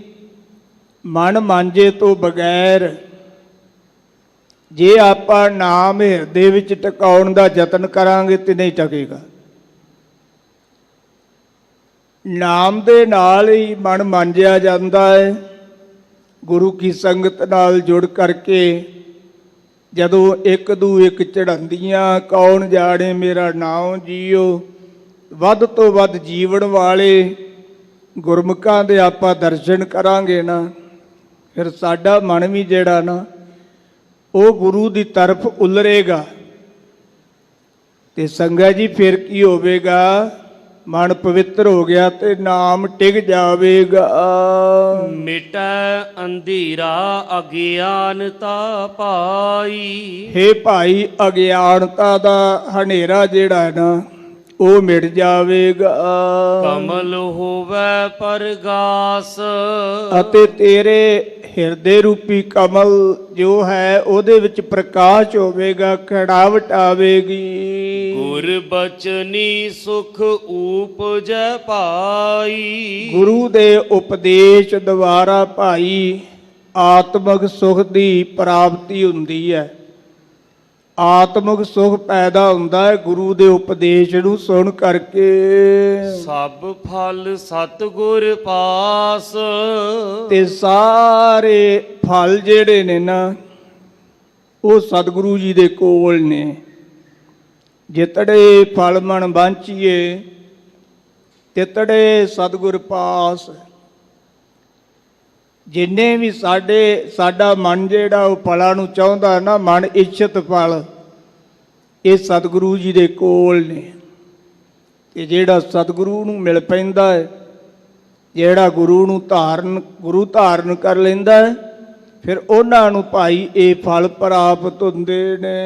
ਮਨ ਮਾਂਜੇ ਤੋਂ ਬਗੈਰ ਜੇ ਆਪਾਂ ਨਾਮ ਹਿਰਦੇ ਵਿੱਚ ਟਿਕਾਉਣ ਦਾ ਯਤਨ ਕਰਾਂਗੇ ਤੇ ਨਹੀਂ ਟਕੇਗਾ। ਨਾਮ ਦੇ ਨਾਲ ਹੀ ਮਨ ਮਾਂਜਿਆ ਜਾਂਦਾ ਹੈ। ਗੁਰੂ ਕੀ ਸੰਗਤ ਨਾਲ ਜੁੜ ਕਰਕੇ ਜਦੋਂ ਇੱਕ ਦੂ ਇੱਕ ਚੜ੍ਹਾਉਂਦੀਆਂ, ਕੌਣ ਜਾਣੇ ਮੇਰਾ ਨਾਮ ਜੀਓ, ਵੱਧ ਤੋਂ ਵੱਧ ਜੀਵਨ ਵਾਲੇ ਗੁਰਮੁਖਾਂ ਦੇ ਆਪਾਂ ਦਰਸ਼ਨ ਕਰਾਂਗੇ ਨਾ, ਫਿਰ ਸਾਡਾ ਮਨ ਵੀ ਜਿਹੜਾ ਨਾ ਉਹ ਗੁਰੂ ਦੀ ਤਰਫ ਉਲਰੇਗਾ। ਤੇ ਸੰਗਤ ਜੀ, ਫਿਰ ਕੀ ਹੋਵੇਗਾ? ਮਨ ਪਵਿੱਤਰ ਹੋ ਗਿਆ ਤੇ ਨਾਮ ਟਿਕ ਜਾਵੇਗਾ। ਮਿਟੈ ਅੰਧੇਰਾ ਅਗਿਆਨਤਾ ਪਾਈ। ਹੇ ਭਾਈ, ਅਗਿਆਨਤਾ ਦਾ ਹਨੇਰਾ ਜਿਹੜਾ ਹੈ ਨਾ ਉਹ ਮਿਟ ਜਾਵੇਗਾ। ਕਮਲ ਹੋਵੇ ਪਰਗਾਸ। ਅਤੇ ਤੇਰੇ ਹਿਰਦੇ ਰੂਪੀ ਕਮਲ ਜੋ ਹੈ ਉਹਦੇ ਵਿੱਚ ਪ੍ਰਕਾਸ਼ ਹੋਵੇਗਾ, ਖੜਾਵਟ ਆਵੇਗੀ। ਗੁਰ ਬਚਨੀ ਸੁਖ ਊਪਜੈ ਪਾਈ। ਗੁਰੂ ਦੇ ਉਪਦੇਸ਼ ਦੁਆਰਾ ਭਾਈ ਆਤਮਿਕ ਸੁਖ ਦੀ ਪ੍ਰਾਪਤੀ ਹੁੰਦੀ ਹੈ। ਆਤਮਿਕ ਸੁਖ ਪੈਦਾ ਹੁੰਦਾ ਹੈ ਗੁਰੂ ਦੇ ਉਪਦੇਸ਼ ਨੂੰ ਸੁਣ ਕਰਕੇ। ਸਭ ਫਲ ਸਤਿਗੁਰ ਪਾਸ। ਤੇ ਸਾਰੇ ਫਲ ਜਿਹੜੇ ਨੇ ਨਾ ਉਹ ਸਤਿਗੁਰੂ ਜੀ ਦੇ ਕੋਲ ਨੇ। ਜਿਤੜੇ ਫਲ ਮਨ ਵਾਂਚੀਏ ਤਿਤੜੇ ਸਤਿਗੁਰ ਪਾਸ। ਜਿੰਨੇ ਵੀ ਸਾਡਾ ਮਨ ਜਿਹੜਾ ਉਹ ਫਲਾਂ ਨੂੰ ਚਾਹੁੰਦਾ ਨਾ, ਮਨ ਇੱਛਤ ਫਲ, ਇਹ ਸਤਿਗੁਰੂ ਜੀ ਦੇ ਕੋਲ ਨੇ। ਤੇ ਜਿਹੜਾ ਸਤਿਗੁਰੂ ਨੂੰ ਮਿਲ ਪੈਂਦਾ ਹੈ, ਜਿਹੜਾ ਗੁਰੂ ਧਾਰਨ ਕਰ ਲੈਂਦਾ ਹੈ, ਫਿਰ ਉਹਨਾਂ ਨੂੰ ਭਾਈ ਇਹ ਫਲ ਪ੍ਰਾਪਤ ਹੁੰਦੇ ਨੇ।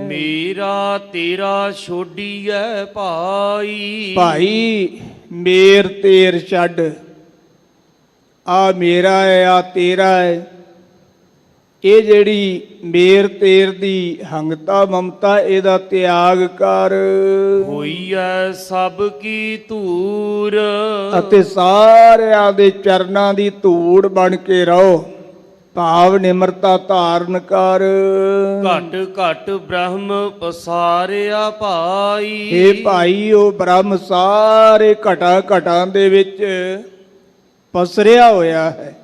ਮੇਰਾ ਤੇਰਾ ਛੋਡੀਐ ਭਾਈ। ਭਾਈ ਮੇਰ ਤੇਰ ਛੱਡ, ਆ ਮੇਰਾ ਹੈ, ਆ ਤੇਰਾ ਹੈ। ਇਹ ਜਿਹੜੀ ਮੇਰ ਤੇਰ ਦੀ ਹੰਗਤਾ ਮਮਤਾ, ਇਹਦਾ ਤਿਆਗ ਕਰ। ਹੋਈਐ ਸਭ ਕੀ ਧੂੜ। ਅਤੇ ਸਾਰਿਆਂ ਦੇ ਚਰਨਾਂ ਦੀ ਧੂੜ ਬਣ ਕੇ ਰਹੋ। ਭਾਵ ਨਿਮਰਤਾ ਧਾਰਨ ਕਰ। ਘਟ ਘਟ ਬ੍ਰਹਮ ਪਸਾਰਿਆ ਭਾਈ। ਇਹ ਭਾਈ ਉਹ ਬ੍ਰਹਮ ਸਾਰੇ ਘਟਾਂ ਦੇ ਵਿੱਚ ਪਸਰਿਆ ਹੋਇਆ ਹੈ।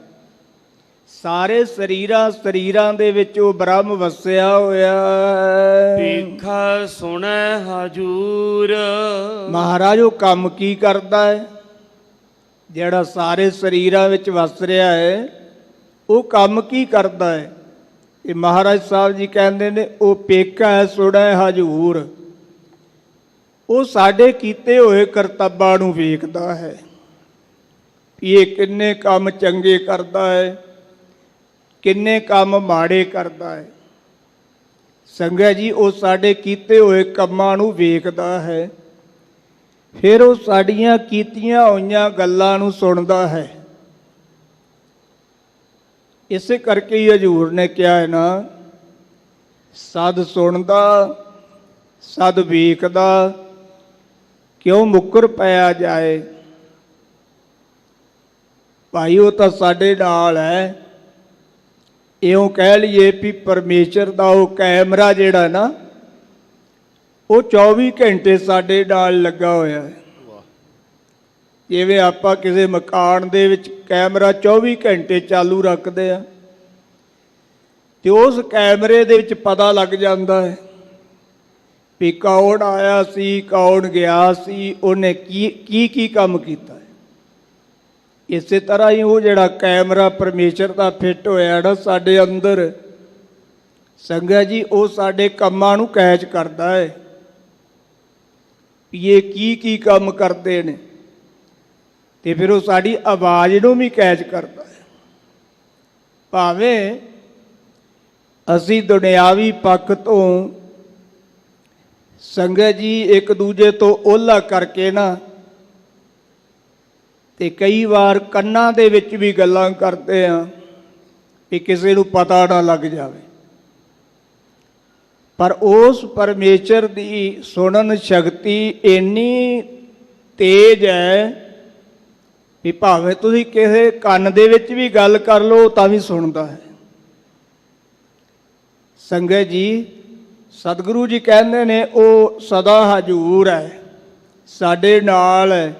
ਸਾਰੇ ਸਰੀਰਾਂ ਦੇ ਵਿੱਚ ਉਹ ਬ੍ਰਹਮ ਵਸਿਆ ਹੋਇਆ ਹੈ। ਵੇਖਾ ਸੁਣੈ ਹਜੂਰ। ਮਹਾਰਾਜ ਉਹ ਕੰਮ ਕੀ ਕਰਦਾ ਹੈ? ਜਿਹੜਾ ਸਾਰੇ ਸਰੀਰਾਂ ਵਿੱਚ ਵਸ ਰਿਹਾ ਹੈ, ਉਹ ਕੰਮ ਕੀ ਕਰਦਾ ਹੈ? ਇਹ ਮਹਾਰਾਜ ਸਾਹਿਬ ਜੀ ਕਹਿੰਦੇ ਨੇ, ਉਹ ਪੇਖਾ ਸੁਣੈ ਹਜੂਰ। ਉਹ ਸਾਡੇ ਕੀਤੇ ਹੋਏ ਕਰਤੱਵਾਂ ਨੂੰ ਵੇਖਦਾ ਹੈ। ਇਹ ਕਿੰਨੇ ਕੰਮ ਚੰਗੇ ਕਰਦਾ ਹੈ, ਕਿੰਨੇ ਕੰਮ ਮਾੜੇ ਕਰਦਾ ਹੈ। ਸੰਗਤ ਜੀ, ਉਹ ਸਾਡੇ ਕੀਤੇ ਹੋਏ ਕੰਮਾਂ ਨੂੰ ਵੇਖਦਾ ਹੈ, ਫਿਰ ਉਹ ਸਾਡੀਆਂ ਕੀਤੀਆਂ ਹੋਈਆਂ ਗੱਲਾਂ ਨੂੰ ਸੁਣਦਾ ਹੈ। ਇਸੇ ਕਰਕੇ ਹੀ ਹਜ਼ੂਰ ਨੇ ਕਿਹਾ ਹੈ ਨਾ, ਸਦ ਸੁਣਦਾ ਸਦ ਵੇਖਦਾ, ਕਿਉਂ ਮੁੱਕਰ ਪਿਆ ਜਾਏ। ਭਾਈ ਉਹ ਤਾਂ ਸਾਡੇ ਨਾਲ ਹੈ। ਇਉਂ ਕਹਿ ਲਈਏ ਵੀ ਪਰਮੇਸ਼ਰ ਦਾ ਉਹ ਕੈਮਰਾ ਜਿਹੜਾ ਨਾ, ਉਹ 24 ਘੰਟੇ ਸਾਡੇ ਨਾਲ ਲੱਗਾ ਹੋਇਆ ਹੈ। ਜਿਵੇਂ ਆਪਾਂ ਕਿਸੇ ਮਕਾਨ ਦੇ ਵਿੱਚ ਕੈਮਰਾ 24 ਘੰਟੇ ਚਾਲੂ ਰੱਖਦੇ ਆ, ਤੇ ਉਸ ਕੈਮਰੇ ਦੇ ਵਿੱਚ ਪਤਾ ਲੱਗ ਜਾਂਦਾ ਹੈ ਵੀ ਕੌਣ ਆਇਆ ਸੀ, ਕੌਣ ਗਿਆ ਸੀ, ਉਹਨੇ ਕੀ ਕੰਮ ਕੀਤਾ ਹੈ। ਇਸੇ ਤਰ੍ਹਾਂ ਹੀ ਉਹ ਜਿਹੜਾ ਕੈਮਰਾ ਪਰਮੇਸ਼ਰ ਦਾ ਫਿੱਟ ਹੋਇਆ ਨਾ ਸਾਡੇ ਅੰਦਰ, ਸੰਗਤ ਜੀ, ਉਹ ਸਾਡੇ ਕੰਮਾਂ ਨੂੰ ਕੈਚ ਕਰਦਾ ਹੈ ਵੀ ਇਹ ਕੀ ਕੰਮ ਕਰਦੇ ਨੇ। ਤੇ ਫਿਰ ਉਹ ਸਾਡੀ ਆਵਾਜ਼ ਨੂੰ ਵੀ ਕੈਚ ਕਰਦਾ ਹੈ। ਭਾਵੇਂ ਅਸੀਂ ਦੁਨਿਆਵੀ ਪੱਖ ਤੋਂ ਸੰਗਤ ਜੀ ਇੱਕ ਦੂਜੇ ਤੋਂ ਓਹਲਾ ਕਰਕੇ ਨਾ, ਤੇ ਕਈ ਵਾਰ ਕੰਨਾਂ ਦੇ ਵਿੱਚ ਵੀ ਗੱਲਾਂ ਕਰਦੇ ਆ ਵੀ ਕਿਸੇ ਨੂੰ ਪਤਾ ਨਾ ਲੱਗ ਜਾਵੇ। ਪਰ ਉਸ ਪਰਮੇਸ਼ਰ ਦੀ ਸੁਣਨ ਸ਼ਕਤੀ ਇੰਨੀ ਤੇਜ਼ ਹੈ ਵੀ ਭਾਵੇਂ ਤੁਸੀਂ ਕਿਸੇ ਕੰਨ ਦੇ ਵਿੱਚ ਵੀ ਗੱਲ ਕਰ ਲਓ ਤਾਂ ਵੀ ਸੁਣਦਾ ਹੈ। ਸੰਗਤ ਜੀ, ਸਤਿਗੁਰੂ ਜੀ ਕਹਿੰਦੇ ਨੇ ਉਹ ਸਦਾ ਹਜ਼ੂਰ ਹੈ, ਸਾਡੇ ਨਾਲ ਹੈ,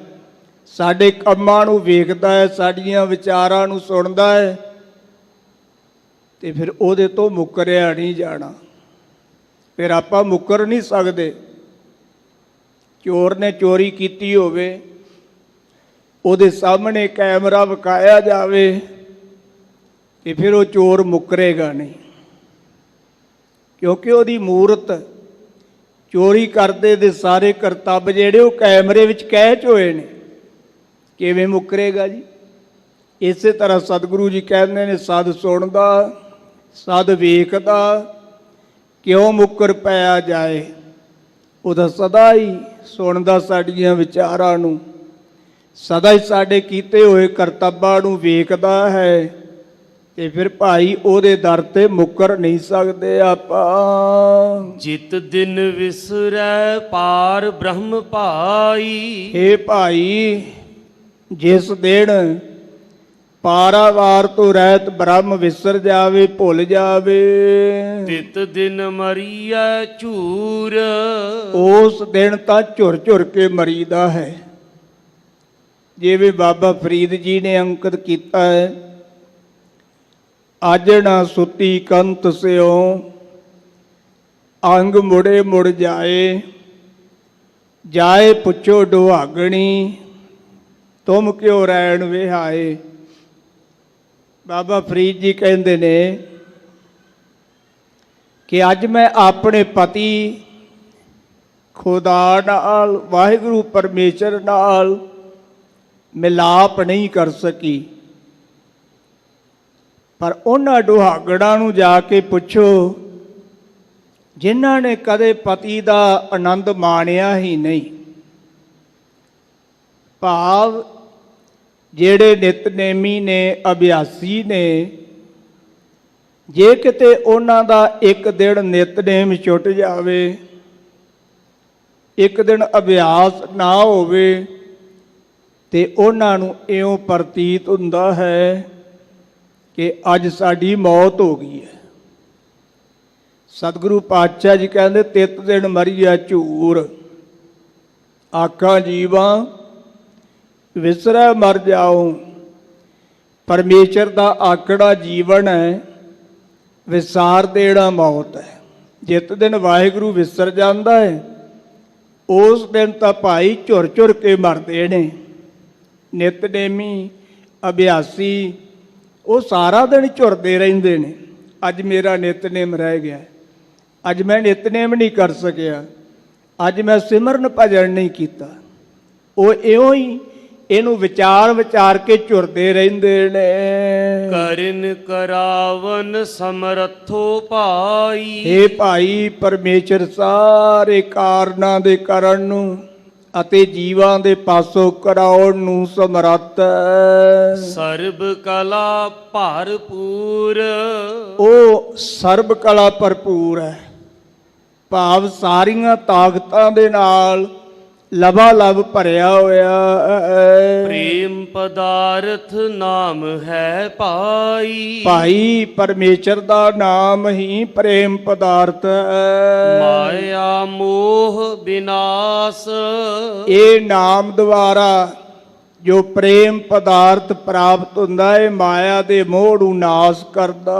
ਸਾਡੇ ਕੰਮਾਂ ਨੂੰ ਵੇਖਦਾ ਹੈ, ਸਾਡੀਆਂ ਵਿਚਾਰਾਂ ਨੂੰ ਸੁਣਦਾ ਹੈ, ਤੇ ਫਿਰ ਉਹਦੇ ਤੋਂ ਮੁੱਕਰਿਆ ਨਹੀਂ ਜਾਣਾ। ਫਿਰ ਆਪਾਂ ਮੁੱਕਰ ਨਹੀਂ ਸਕਦੇ। ਚੋਰ ਨੇ ਚੋਰੀ ਕੀਤੀ ਹੋਵੇ, ਉਹਦੇ ਸਾਹਮਣੇ ਕੈਮਰਾ ਵਿਖਾਇਆ ਜਾਵੇ ਤੇ ਫਿਰ ਉਹ ਚੋਰ ਮੁੱਕਰੇਗਾ ਨਹੀਂ, ਕਿਉਂਕਿ ਉਹਦੀ ਮੂਰਤ ਚੋਰੀ ਕਰਦੇ ਦੇ ਸਾਰੇ ਕਰਤੱਵ ਜਿਹੜੇ ਉਹ ਕੈਮਰੇ ਵਿੱਚ ਕੈਚ ਹੋਏ ਨੇ, ਕਿਵੇਂ ਮੁੱਕਰੇਗਾ ਜੀ। ਇਸੇ ਤਰ੍ਹਾਂ ਸਤਿਗੁਰੂ ਜੀ ਕਹਿੰਦੇ ਨੇ ਸਦ ਸੁਣਦਾ ਸਦ ਵੇਖਦਾ ਕਿਉਂ ਮੁੱਕਰ ਪਿਆ ਜਾਏ। ਉਹਦਾ ਸਦਾ ਹੀ ਸੁਣਦਾ ਸਾਡੀਆਂ ਵਿਚਾਰਾਂ ਨੂੰ, ਸਦਾ ਹੀ ਸਾਡੇ ਕੀਤੇ ਹੋਏ ਕਰਤੱਵਾਂ ਨੂੰ ਵੇਖਦਾ ਹੈ, ਤੇ ਫਿਰ ਭਾਈ ਉਹਦੇ ਦਰ ਤੇ ਮੁੱਕਰ ਨਹੀਂ ਸਕਦੇ ਆਪਾਂ। ਜਿਤ ਦਿਨ ਵਿਸਰੈ ਪਾਰ ਬ੍ਰਹਮ ਭਾਈ। ਹੇ ਭਾਈ, ਜਿਸ ਦਿਨ ਪਾਰਾਵਾਰ ਤੋਂ ਰਹਿਤ ਬ੍ਰਹਮ ਵਿਸਰ ਜਾਵੇ, ਭੁੱਲ ਜਾਵੇ, ਤਿਤ ਦਿਨ ਮਰੀਐ ਝੂਰ। ਉਸ ਦਿਨ ਤਾਂ ਝੁਰ ਝੁਰ ਕੇ ਮਰੀਦਾ ਹੈ। ਜਿਵੇਂ ਬਾਬਾ ਫਰੀਦ ਜੀ ਨੇ ਅੰਕਿਤ ਕੀਤਾ ਹੈ, ਅੱਜ ਨਾ ਸੁੱਤੀ ਕੰਤ ਸਿਓ ਅੰਗ ਮੁੜੇ ਮੁੜ ਜਾਏ, ਜਾਏ ਪੁੱਛੋ ਦੁਹਾਗਣੀ ਤੁਮ ਕਿਉ ਰਹਿਣ ਵਿਹਾਏ। ਬਾਬਾ ਫਰੀਦ ਜੀ ਕਹਿੰਦੇ ਨੇ ਕਿ ਅੱਜ ਮੈਂ ਆਪਣੇ ਪਤੀ ਖੁਦਾ ਨਾਲ, ਵਾਹਿਗੁਰੂ ਪਰਮੇਸ਼ਰ ਨਾਲ ਮਿਲਾਪ ਨਹੀਂ ਕਰ ਸਕੀ, ਪਰ ਉਹਨਾਂ ਦੁਹਾਗੜਾਂ ਨੂੰ ਜਾ ਕੇ ਪੁੱਛੋ ਜਿਨ੍ਹਾਂ ਨੇ ਕਦੇ ਪਤੀ ਦਾ ਆਨੰਦ ਮਾਣਿਆ ਹੀ ਨਹੀਂ। ਭਾਵ ਜਿਹੜੇ ਨਿਤਨੇਮੀ ਨੇ, ਅਭਿਆਸੀ ਨੇ, ਜੇ ਕਿਤੇ ਉਹਨਾਂ ਦਾ ਇੱਕ ਦਿਨ ਨਿਤਨੇਮ ਛੁੱਟ ਜਾਵੇ, ਇੱਕ ਦਿਨ ਅਭਿਆਸ ਨਾ ਹੋਵੇ, ਤੇ ਉਹਨਾਂ ਨੂੰ ਇਉਂ ਪ੍ਰਤੀਤ ਹੁੰਦਾ ਹੈ ਕਿ ਅੱਜ ਸਾਡੀ ਮੌਤ ਹੋ ਗਈ ਹੈ। ਸਤਿਗੁਰੂ ਪਾਤਸ਼ਾਹ ਜੀ ਕਹਿੰਦੇ ਤਿਤ ਦਿਨ ਮਰੀਆ ਝੂਰ, ਆਖਾਂ ਜੀਵਾਂ ਵਿਸਰੈ ਮਰ ਜਾਓ। ਪਰਮੇਸ਼ਰ ਦਾ ਆਕੜਾ ਜੀਵਨ ਹੈ, ਵਿਸਾਰ ਦੇਣਾ ਮੌਤ ਹੈ। ਜਿਤ ਦਿਨ ਵਾਹਿਗੁਰੂ ਵਿਸਰ ਜਾਂਦਾ ਹੈ, ਉਸ ਦਿਨ ਤਾਂ ਭਾਈ ਝੁਰ ਝੁਰ ਕੇ ਮਰਦੇ ਨੇ। ਨਿਤਨੇਮੀ ਅਭਿਆਸੀ ਉਹ ਸਾਰਾ ਦਿਨ ਝੁਰਦੇ ਰਹਿੰਦੇ ਨੇ, ਅੱਜ ਮੇਰਾ ਨਿਤਨੇਮ ਰਹਿ ਗਿਆ, ਅੱਜ ਮੈਂ ਨਿਤਨੇਮ ਨਹੀਂ ਕਰ ਸਕਿਆ, ਅੱਜ ਮੈਂ ਸਿਮਰਨ ਭਜਨ ਨਹੀਂ ਕੀਤਾ। ਉਹ ਇਉਂ ਹੀ ਇਹਨੂੰ ਵਿਚਾਰ ਵਿਚਾਰ ਕੇ ਝੁਰਦੇ ਰਹਿੰਦੇ ਨੇ। ਕਰਨ ਕਰਾਵਨ ਸਮਰੱਥੋ ਭਾਈ। ਹੇ ਭਾਈ, ਪਰਮੇਸ਼ਰ ਸਾਰੇ ਕਾਰਨਾਂ ਦੇ ਕਰਨ ਨੂੰ ਅਤੇ ਜੀਵਾਂ ਦੇ ਪਾਸੋਂ ਕਰਾਉਣ ਨੂੰ ਸਮਰੱਥ ਹੈ। ਸਰਬ ਕਲਾ ਭਰਪੂਰ। ਉਹ ਸਰਬ ਕਲਾ ਭਰਪੂਰ ਹੈ, ਭਾਵ ਸਾਰੀਆਂ ਤਾਕਤਾਂ ਦੇ ਨਾਲ ਲਬਾ ਲਬ ਭਰਿਆ ਹੋਇਆ ਹੈ। ਪ੍ਰੇਮ ਪਦਾਰਥ ਨਾਮ ਹੈ ਭਾਈ। ਭਾਈ, ਪਰਮੇਸ਼ਰ ਦਾ ਨਾਮ ਹੀ ਪ੍ਰੇਮ ਪਦਾਰਥ ਹੈ। ਮਾਇਆ ਮੋਹ ਵਿਨਾਸ਼। ਇਹ ਨਾਮ ਦੁਆਰਾ ਜੋ ਪ੍ਰੇਮ ਪਦਾਰਥ ਪ੍ਰਾਪਤ ਹੁੰਦਾ ਹੈ, ਮਾਇਆ ਦੇ ਮੋਹ ਨੂੰ ਨਾਸ਼ ਕਰਦਾ।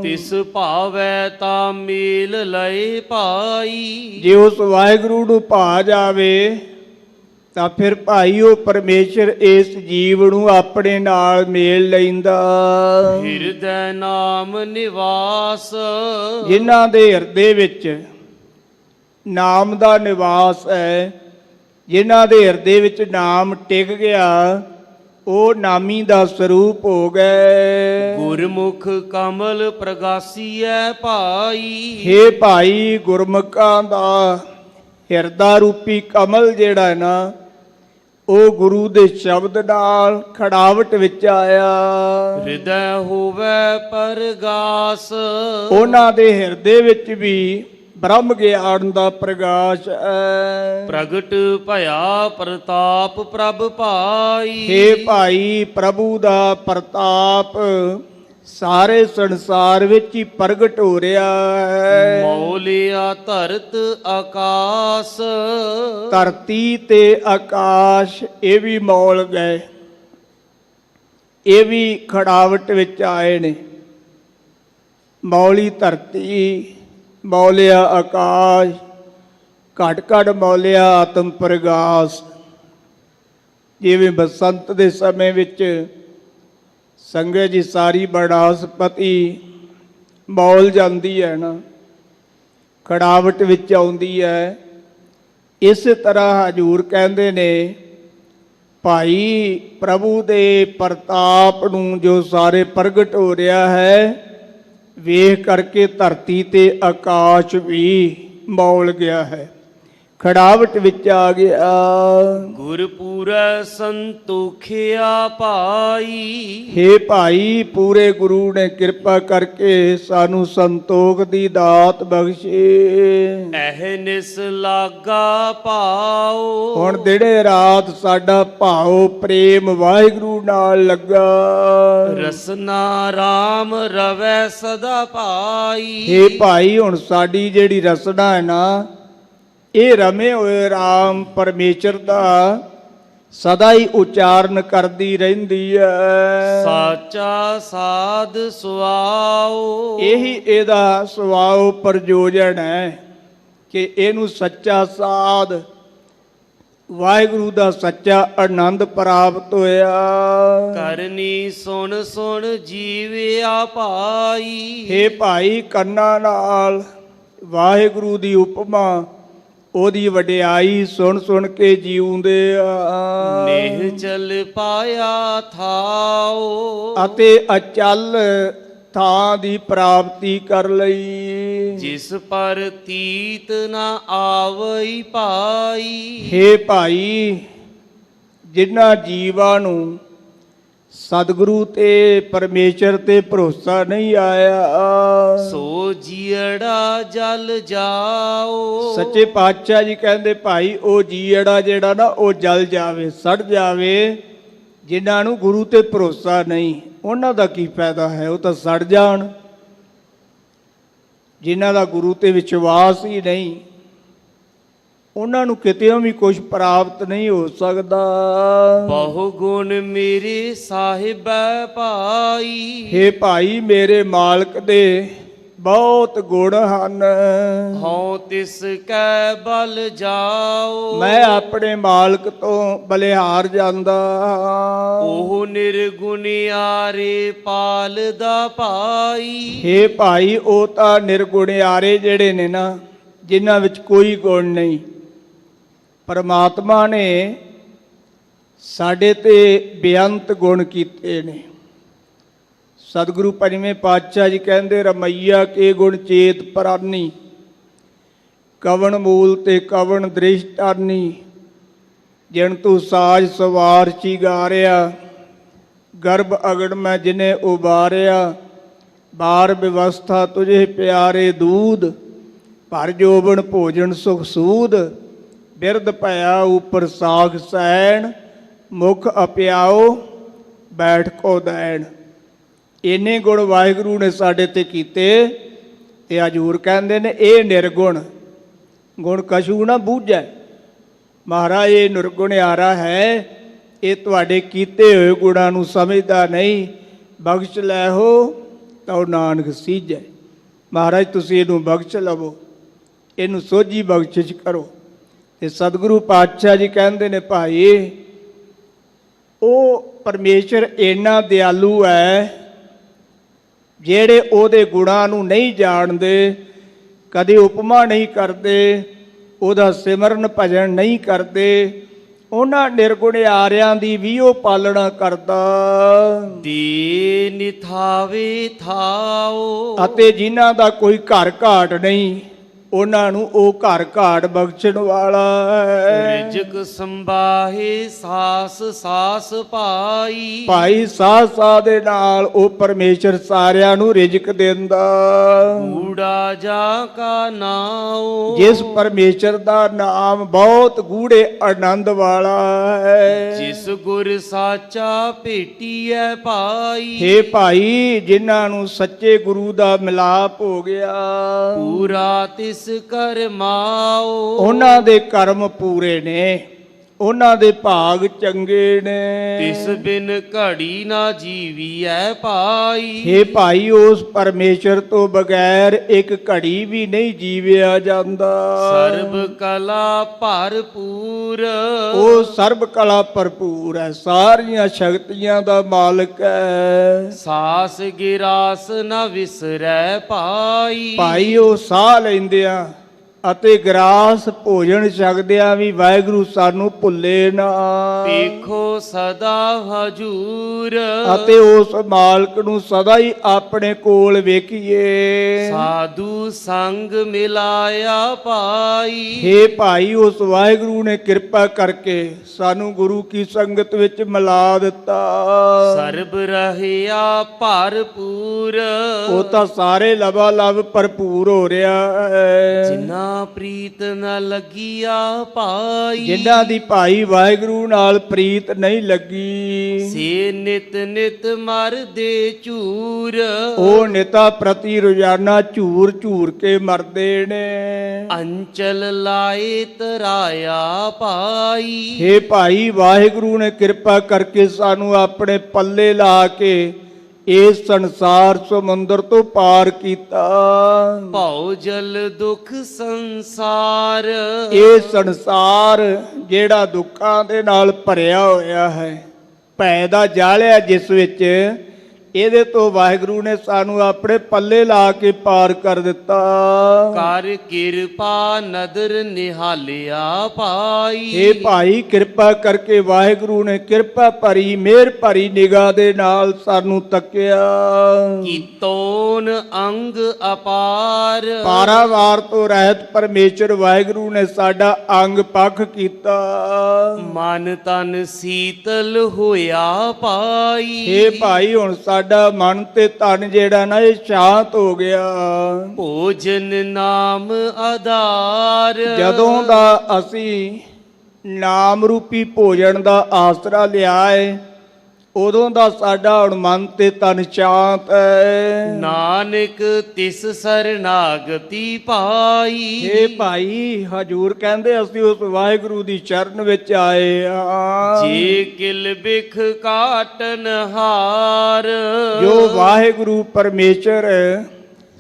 ਤਿਸ ਭਾਵੈ ਤਾਂ ਮੇਲ ਲਏ ਭਾਈ। ਜੇ ਉਸ ਵਾਹਿਗੁਰੂ ਨੂੰ ਭਾ ਜਾਵੇ ਤਾਂ ਫਿਰ ਭਾਈ ਉਹ ਪਰਮੇਸ਼ਰ ਇਸ ਜੀਵ ਨੂੰ ਆਪਣੇ ਨਾਲ ਮੇਲ ਲੈਂਦਾ। ਹਿਰਦੈ ਨਾਮ ਨਿਵਾਸ। ਜਿਨ੍ਹਾਂ ਦੇ ਹਿਰਦੇ ਵਿੱਚ ਨਾਮ ਦਾ ਨਿਵਾਸ ਹੈ, ਜਿਨ੍ਹਾਂ ਦੇ ਹਿਰਦੇ ਵਿੱਚ ਨਾਮ ਟਿਕ ਗਿਆ, ਉਹ ਨਾਮੀ ਦਾ ਸਰੂਪ ਹੋ ਗਏ। ਗੁਰਮੁਖ ਕਮਲ ਪ੍ਰਗਾਸੀਐ ਭਾਈ। ਹੇ ਭਾਈ, ਗੁਰਮੁਖਾਂ ਦਾ ਹਿਰਦਾ ਰੂਪੀ ਕਮਲ ਜਿਹੜਾ ਹੈ ਨਾ, ਉਹ ਗੁਰੂ ਦੇ ਸ਼ਬਦ ਨਾਲ ਖੜਾਵਟ ਵਿੱਚ ਆਇਆ। ਹਿਰਦੈ ਹੋਵੇ ਪਰਗਾਸ। ਉਹਨਾਂ ਦੇ ਹਿਰਦੇ ਵਿੱਚ ਵੀ ਬ੍ਰਹਮ ਗਿਆਨ ਦਾ ਪ੍ਰਗਾਸ਼ ਹੈ। ਪ੍ਰਗਟ ਭਇਆ ਪ੍ਰਤਾਪ ਪ੍ਰਭ ਭਾਈ। ਹੇ ਭਾਈ, ਪ੍ਰਭੂ ਦਾ ਪ੍ਰਤਾਪ ਸਾਰੇ ਸੰਸਾਰ ਵਿੱਚ ਹੀ ਪ੍ਰਗਟ ਹੋ ਰਿਹਾ ਹੈ। ਮੌਲਿਆ ਧਰਤ ਆਕਾਸ। ਧਰਤੀ ਤੇ ਆਕਾਸ਼ ਇਹ ਵੀ ਮੌਲ ਗਏ, ਇਹ ਵੀ ਖੜਾਵਟ ਵਿੱਚ ਆਏ ਨੇ। ਮੌਲੀ ਧਰਤੀ, ਮੌਲਿਆ ਆਕਾਸ਼, ਘਟ ਘਟ ਮੌਲਿਆ ਆਤਮ ਪ੍ਰਗਾਸ। ਜਿਵੇਂ ਬਸੰਤ ਦੇ ਸਮੇਂ ਵਿੱਚ ਸੰਗਤ ਜੀ ਸਾਰੀ ਬਨਾਸਪਤੀ ਮੌਲ ਜਾਂਦੀ ਹੈ ਨਾ, ਖੜਾਵਟ ਵਿੱਚ ਆਉਂਦੀ ਹੈ। ਇਸੇ ਤਰ੍ਹਾਂ ਹਜ਼ੂਰ ਕਹਿੰਦੇ ਨੇ ਭਾਈ, ਪ੍ਰਭੂ ਦੇ ਪ੍ਰਤਾਪ ਨੂੰ ਜੋ ਸਾਰੇ ਪ੍ਰਗਟ ਹੋ ਰਿਹਾ ਹੈ, ਵੇਖ ਕਰਕੇ ਧਰਤੀ ਤੇ ਆਕਾਸ਼ ਵੀ ਮੌਲ ਗਿਆ ਹੈ, ਖੜਾਵਟ ਵਿੱਚ ਆ ਗਿਆ। ਗੁਰਪੂਰੈ ਸੰਤੋਖਿਆ ਭਾਈ। ਹੇ ਭਾਈ, ਪੂਰੇ ਗੁਰੂ ਨੇ ਕਿਰਪਾ ਕਰਕੇ ਸਾਨੂੰ ਸੰਤੋਖ ਦੀ ਦਾਤ ਬਖਸ਼ੇ। ਅਹਨਿਸ ਲਾਗਾ ਪਾਓ। ਹੁਣ ਦਿਨੇ ਰਾਤ ਸਾਡਾ ਭਾਉ ਪ੍ਰੇਮ ਵਾਹਿਗੁਰੂ ਨਾਲ ਲੱਗਾ। ਰਸਨਾ ਰਾਮ ਰਵੈ ਸਦਾ ਭਾਈ। ਹੇ ਭਾਈ, ਹੁਣ ਸਾਡੀ ਜਿਹੜੀ ਰਸਨਾ ਹੈ ਨਾ, ਇਹ ਰਮੇ ਹੋਏ ਰਾਮ ਪਰਮੇਸ਼ਰ ਦਾ ਸਦਾ ਹੀ ਉਚਾਰਨ ਕਰਦੀ ਰਹਿੰਦੀ ਹੈ। ਸਾਚਾ ਸਾਧ ਸੁਆਓ। ਇਹੀ ਇਹਦਾ ਸੁਭਾਅ ਪ੍ਰਯੋਜਨ ਹੈ ਕਿ ਇਹਨੂੰ ਸੱਚਾ ਸਾਧ ਵਾਹਿਗੁਰੂ ਦਾ ਸੱਚਾ ਆਨੰਦ ਪ੍ਰਾਪਤ ਹੋਇਆ। ਕਰਨੀ ਸੁਣ ਸੁਣ ਜੀਵਿਆ ਭਾਈ। ਹੇ ਭਾਈ, ਕੰਨਾਂ ਨਾਲ ਵਾਹਿਗੁਰੂ ਦੀ ਉਪਮਾ, ਉਹਦੀ ਵਡਿਆਈ ਸੁਣ ਸੁਣ ਕੇ ਜੀਉਂਦੇ ਆ। ਨੇਹ ਚਲ ਪਾਇਆ ਥਾਓ। ਅਤੇ ਅਚਲ ਥਾਂ ਦੀ ਪ੍ਰਾਪਤੀ ਕਰ ਲਈ। ਜਿਸ ਪਰ ਤੀਤ ਨਾ ਆਵਈ ਭਾਈ। ਹੇ ਭਾਈ, ਜਿਨ੍ਹਾਂ ਜੀਵਾਂ ਨੂੰ ਸਤਿਗੁਰੂ ਤੇ ਪਰਮੇਸ਼ਰ ਤੇ ਭਰੋਸਾ ਨਹੀਂ ਆਇਆ, ਸੋ ਜੀੜਾ ਜਲ ਜਾਓ। ਸੱਚੇ ਪਾਤਸ਼ਾਹ ਜੀ ਕਹਿੰਦੇ ਭਾਈ, ਉਹ ਜੀੜਾ ਜਿਹੜਾ ਨਾ ਉਹ ਜਲ ਜਾਵੇ, ਸੜ ਜਾਵੇ। ਜਿਨ੍ਹਾਂ ਨੂੰ ਗੁਰੂ ਤੇ ਭਰੋਸਾ ਨਹੀਂ, ਉਹਨਾਂ ਦਾ ਕੀ ਫਾਇਦਾ ਹੈ, ਉਹ ਤਾਂ ਸੜ ਜਾਣ। ਜਿਨ੍ਹਾਂ ਦਾ ਗੁਰੂ ਤੇ ਵਿਸ਼ਵਾਸ ਹੀ ਨਹੀਂ, ਉਹਨਾਂ ਨੂੰ ਕਿਤੇ ਵੀ ਕੁਝ ਪ੍ਰਾਪਤ ਨਹੀਂ ਹੋ ਸਕਦਾ। ਬਹੁ ਗੁਣ ਮੇਰੇ ਸਾਹਿਬੈ ਭਾਈ। ਹੇ ਭਾਈ, ਮੇਰੇ ਮਾਲਕ ਦੇ ਬਹੁਤ ਗੁਣ ਹਨ। ਹਉ ਤਿਸ ਕੈ ਬਲ ਜਾਓ। ਮੈਂ ਆਪਣੇ ਮਾਲਕ ਤੋਂ ਬਲਿਹਾਰ ਜਾਂਦਾ। ਉਹ ਨਿਰਗੁਣਿਆਰੇ ਪਾਲਦਾ ਭਾਈ। ਹੇ ਭਾਈ, ਉਹ ਤਾਂ ਨਿਰਗੁਣਿਆਰੇ ਜਿਹੜੇ ਨੇ ਨਾ, ਜਿਨ੍ਹਾਂ ਵਿੱਚ ਕੋਈ ਗੁਣ ਨਹੀਂ, ਪਰਮਾਤਮਾ ਨੇ ਸਾਡੇ ਤੇ ਬੇਅੰਤ ਗੁਣ ਕੀਤੇ ਨੇ। ਸਤਿਗੁਰੂ ਪੰਜਵੇਂ ਪਾਤਸ਼ਾਹ ਜੀ ਕਹਿੰਦੇ, ਰਮਈਆ ਕੇ ਗੁਣ ਚੇਤ ਪ੍ਰਾਨੀ, ਕਵਣ ਮੂਲ ਤੇ ਕਵਣ ਦ੍ਰਿਸ਼ਟਾਨੀ। ਜਿਣ ਤੂੰ ਸਾਜ ਸਵਾਰ ਚਿਗਾਰਿਆ, ਗਰਭ ਅਗੜ ਮੈਂ ਜਿਨੇ ਉਬਾਰਿਆ। ਬਾਰ ਵਿਵਸਥਾ ਤੁਝੇ ਪਿਆਰੇ ਦੂਧ, ਭਰ ਜੋਬਨ ਭੋਜਨ ਸੁਖ ਸੂਦ। ਬਿਰਧ ਭਇਆ ਉਪਰ ਸਾਖ ਸੈਣ, ਮੁਖ ਅਪਿਆਓ ਬੈਠ ਕੋ ਦੈਣ। ਇੰਨੇ ਗੁਣ ਵਾਹਿਗੁਰੂ ਨੇ ਸਾਡੇ ਤੇ ਕੀਤੇ। ਤੇ ਹਜ਼ੂਰ ਕਹਿੰਦੇ ਨੇ, ਇਹ ਨਿਰਗੁਣ ਗੁਣ ਕਛੂ ਨਾ ਬੂਝੈ। ਮਹਾਰਾਜ, ਇਹ ਨਿਰਗੁਣਿਆਰਾ ਹੈ, ਇਹ ਤੁਹਾਡੇ ਕੀਤੇ ਹੋਏ ਗੁਣਾਂ ਨੂੰ ਸਮਝਦਾ ਨਹੀਂ। ਬਖਸ਼ ਲੈ ਹੋ ਤਉ ਨਾਨਕ ਸੀਜੈ। ਮਹਾਰਾਜ, ਤੁਸੀਂ ਇਹਨੂੰ ਬਖਸ਼ ਲਵੋ, ਇਹਨੂੰ ਸੋਝੀ ਬਖਸ਼ਿਸ਼ ਕਰੋ। ਤੇ ਸਤਿਗੁਰੂ ਪਾਤਸ਼ਾਹ ਜੀ ਕਹਿੰਦੇ ਨੇ, ਭਾਈ, ਉਹ ਪਰਮੇਸ਼ਰ ਇੰਨਾ ਦਿਆਲੂ ਹੈ, ਜਿਹੜੇ ਉਹਦੇ ਗੁਣਾਂ ਨੂੰ ਨਹੀਂ ਜਾਣਦੇ, ਕਦੇ ਉਪਮਾ ਨਹੀਂ ਕਰਦੇ, ਉਹਦਾ ਸਿਮਰਨ ਭਜਨ ਨਹੀਂ ਕਰਦੇ, ਉਹਨਾਂ ਨਿਰਗੁਣਿਆਰਿਆਂ ਦੀ ਵੀ ਉਹ ਪਾਲਣਾ ਕਰਦਾ। ਦੇ ਨਿਥਾਵੇ ਥਾਓ। ਅਤੇ ਜਿਨ੍ਹਾਂ ਦਾ ਕੋਈ ਘਰ ਘਾਟ ਨਹੀਂ, ਉਹਨਾਂ ਨੂੰ ਉਹ ਘਰ ਘਾਟ ਬਖਸ਼ਣ ਵਾਲਾ ਹੈ। ਰਿਜਕ ਸੰਭਾਹੇ ਸਾਸ ਸਾਸ ਪਾਈ। ਭਾਈ ਸਾਹ ਸਾਹ ਦੇ ਨਾਲ ਉਹ ਪਰਮੇਸ਼ਰ ਸਾਰਿਆਂ ਨੂੰ ਰਿਜਕ ਦਿੰਦਾ। ਊੜਾ ਜਾ ਕਾ ਨਾਉ। ਜਿਸ ਪਰਮੇਸ਼ਰ ਦਾ ਨਾਮ ਬਹੁਤ ਗੂੜੇ ਆਨੰਦ ਵਾਲਾ ਹੈ। ਜਿਸ ਗੁਰ ਸਾਚਾ ਭੇਟੀਐ ਪਾਈ। ਹੇ ਭਾਈ, ਜਿਨ੍ਹਾਂ ਨੂੰ ਸੱਚੇ ਗੁਰੂ ਦਾ ਮਿਲਾਪ ਹੋ ਗਿਆ, ਪੂਰਾ ਤਿਸ ਕਰਮਾਓ। ਉਹਨਾਂ ਦੇ ਕਰਮ ਪੂਰੇ ਨੇ, ਉਹਨਾਂ ਦੇ ਭਾਗ ਚੰਗੇ ਨੇ। ਤਿਸ ਬਿਨ ਘੜੀ ਨਾ ਜੀਵੀਐ ਪਾਈ। ਹੇ ਭਾਈ, ਉਸ ਪਰਮੇਸ਼ਰ ਤੋਂ ਬਗੈਰ ਇੱਕ ਘੜੀ ਵੀ ਨਹੀਂ ਜੀਵਿਆ ਜਾਂਦਾ। ਸਰਬ ਕਲਾ ਭਰਪੂਰ। ਉਹ ਸਰਬ ਕਲਾ ਭਰਪੂਰ ਹੈ, ਸਾਰੀਆਂ ਸ਼ਕਤੀਆਂ ਦਾ ਮਾਲਕ ਹੈ। ਸਾਸ ਗਿਰਾਸ ਨ ਵਿਸਰੈ ਪਾਈ। ਭਾਈ, ਉਹ ਸਾਹ ਲੈਂਦਿਆਂ ਅਤੇ ਗਰਾਸ ਭੋਜਨ ਛਕਦਿਆਂ ਵੀ ਵਾਹਿਗੁਰੂ ਸਾਨੂੰ ਭੁੱਲੇ ਨਾ। ਵੇਖੋ ਸਦਾ ਹਜੂਰ। ਅਤੇ ਉਸ ਮਾਲਕ ਨੂੰ ਸਦਾ ਹੀ ਆਪਣੇ ਕੋਲ ਵੇਖੀਏ। ਸਾਧੂ ਸੰਗ ਮਿਲਾਇਆ ਪਾਈ। ਹੇ ਭਾਈ, ਉਸ ਵਾਹਿਗੁਰੂ ਨੇ ਕਿਰਪਾ ਕਰਕੇ ਸਾਨੂੰ ਗੁਰੂ ਕੀ ਸੰਗਤ ਵਿੱਚ ਮਿਲਾ ਦਿੱਤਾ। ਸਰਬ ਰਹਿਆ ਭਰਪੂਰ। ਉਹ ਤਾਂ ਸਾਰੇ ਲਬਾ ਲਬ ਭਰਪੂਰ ਹੋ ਰਿਹਾ ਹੈ। ਜਿਨਾ ਪ੍ਰੀਤ ਨ ਲੱਗੀਆ ਪਾਈ। ਜਿਨ੍ਹਾਂ ਦੀ ਭਾਈ ਵਾਹਿਗੁਰੂ ਨਾਲ ਪ੍ਰੀਤ ਨਹੀਂ ਲੱਗੀ, ਸੇ ਨਿਤ ਨਿਤ ਮਰਦੇ ਝੂਰ। ਉਹ ਨਿਤਾ ਪ੍ਰਤੀ ਰੋਜ਼ਾਨਾ ਝੂਰ ਝੂਰ ਕੇ ਮਰਦੇ ਨੇ। ਅੰਚਲ ਲਾਏ ਤਰਾਇਆ ਪਾਈ। ਹੇ ਭਾਈ, ਵਾਹਿਗੁਰੂ ਨੇ ਕਿਰਪਾ ਕਰਕੇ ਸਾਨੂੰ ਆਪਣੇ ਪੱਲੇ ਲਾ ਕੇ ਇਸ ਸੰਸਾਰ ਸਮੁੰਦਰ ਤੋਂ ਪਾਰ ਕੀਤਾ। ਭਉ ਜਲ ਦੁਖ ਸੰਸਾਰ। ਇਹ ਸੰਸਾਰ ਜਿਹੜਾ ਦੁੱਖਾਂ ਦੇ ਨਾਲ ਭਰਿਆ ਹੋਇਆ ਹੈ, ਭੈ ਦਾ ਜਾਲਿਆ ਜਿਸ ਵਿੱਚ, ਇਹਦੇ ਤੋਂ ਵਾਹਿਗੁਰੂ ਨੇ ਸਾਨੂੰ ਆਪਣੇ ਪੱਲੇ ਲਾ ਕੇ ਪਾਰ ਕਰ ਦਿੱਤਾ। ਕਰ ਕਿਰਪਾ ਨਦਰ ਨਿਹਾਲਿਆ ਪਾਈ। ਇਹ ਭਾਈ, ਕਿਰਪਾ ਕਰਕੇ ਵਾਹਿਗੁਰੂ ਨੇ ਕਿਰਪਾ ਭਰੀ ਮਿਹਰ ਭਰੀ ਨਿਗਾਹ ਦੇ ਨਾਲ ਸਾਨੂੰ ਤੱਕਿਆ। ਕੀਤੋਨ ਅੰਗ ਅਪਾਰ। ਪਾਰਾਵਾਰ ਤੋਂ ਰਹਿਤ ਪਰਮੇਸ਼ਰ ਵਾਹਿਗੁਰੂ ਨੇ ਸਾਡਾ ਅੰਗ ਪੱਖ ਕੀਤਾ। ਮਨ ਤਨ ਸੀਤਲ ਹੋਇਆ ਪਾਈ। ਇਹ ਭਾਈ, ਹੁਣ ਸਾਡਾ ਮਨ ਤੇ ਤਨ ਜਿਹੜਾ ਨਾ ਇਹ ਸ਼ਾਂਤ ਹੋ ਗਿਆ। ਭੋਜਨ ਨਾਮ ਆਧਾਰ। ਜਦੋਂ ਦਾ ਅਸੀਂ ਨਾਮ ਰੂਪੀ ਭੋਜਨ ਦਾ ਆਸਰਾ ਲਿਆ ਹੈ, ਉਦੋਂ ਦਾ ਸਾਡਾ ਹੁਣ ਮਨ ਤੇ ਤਨ ਸ਼ਾਂਤ ਹੈ। ਨਾਨਕ ਤਿਸ ਸਰਨਾਗਤੀ ਪਾਈ। ਇਹ ਭਾਈ, ਹਜੂਰ ਕਹਿੰਦੇ ਅਸੀਂ ਉਸ ਵਾਹਿਗੁਰੂ ਦੀ ਚਰਨ ਵਿੱਚ ਆਏ ਆ। ਜੇ ਕਿਲ ਬਿਖ ਕਾਟਨ ਹਾਰ। ਜੋ ਵਾਹਿਗੁਰੂ ਪਰਮੇਸ਼ਰ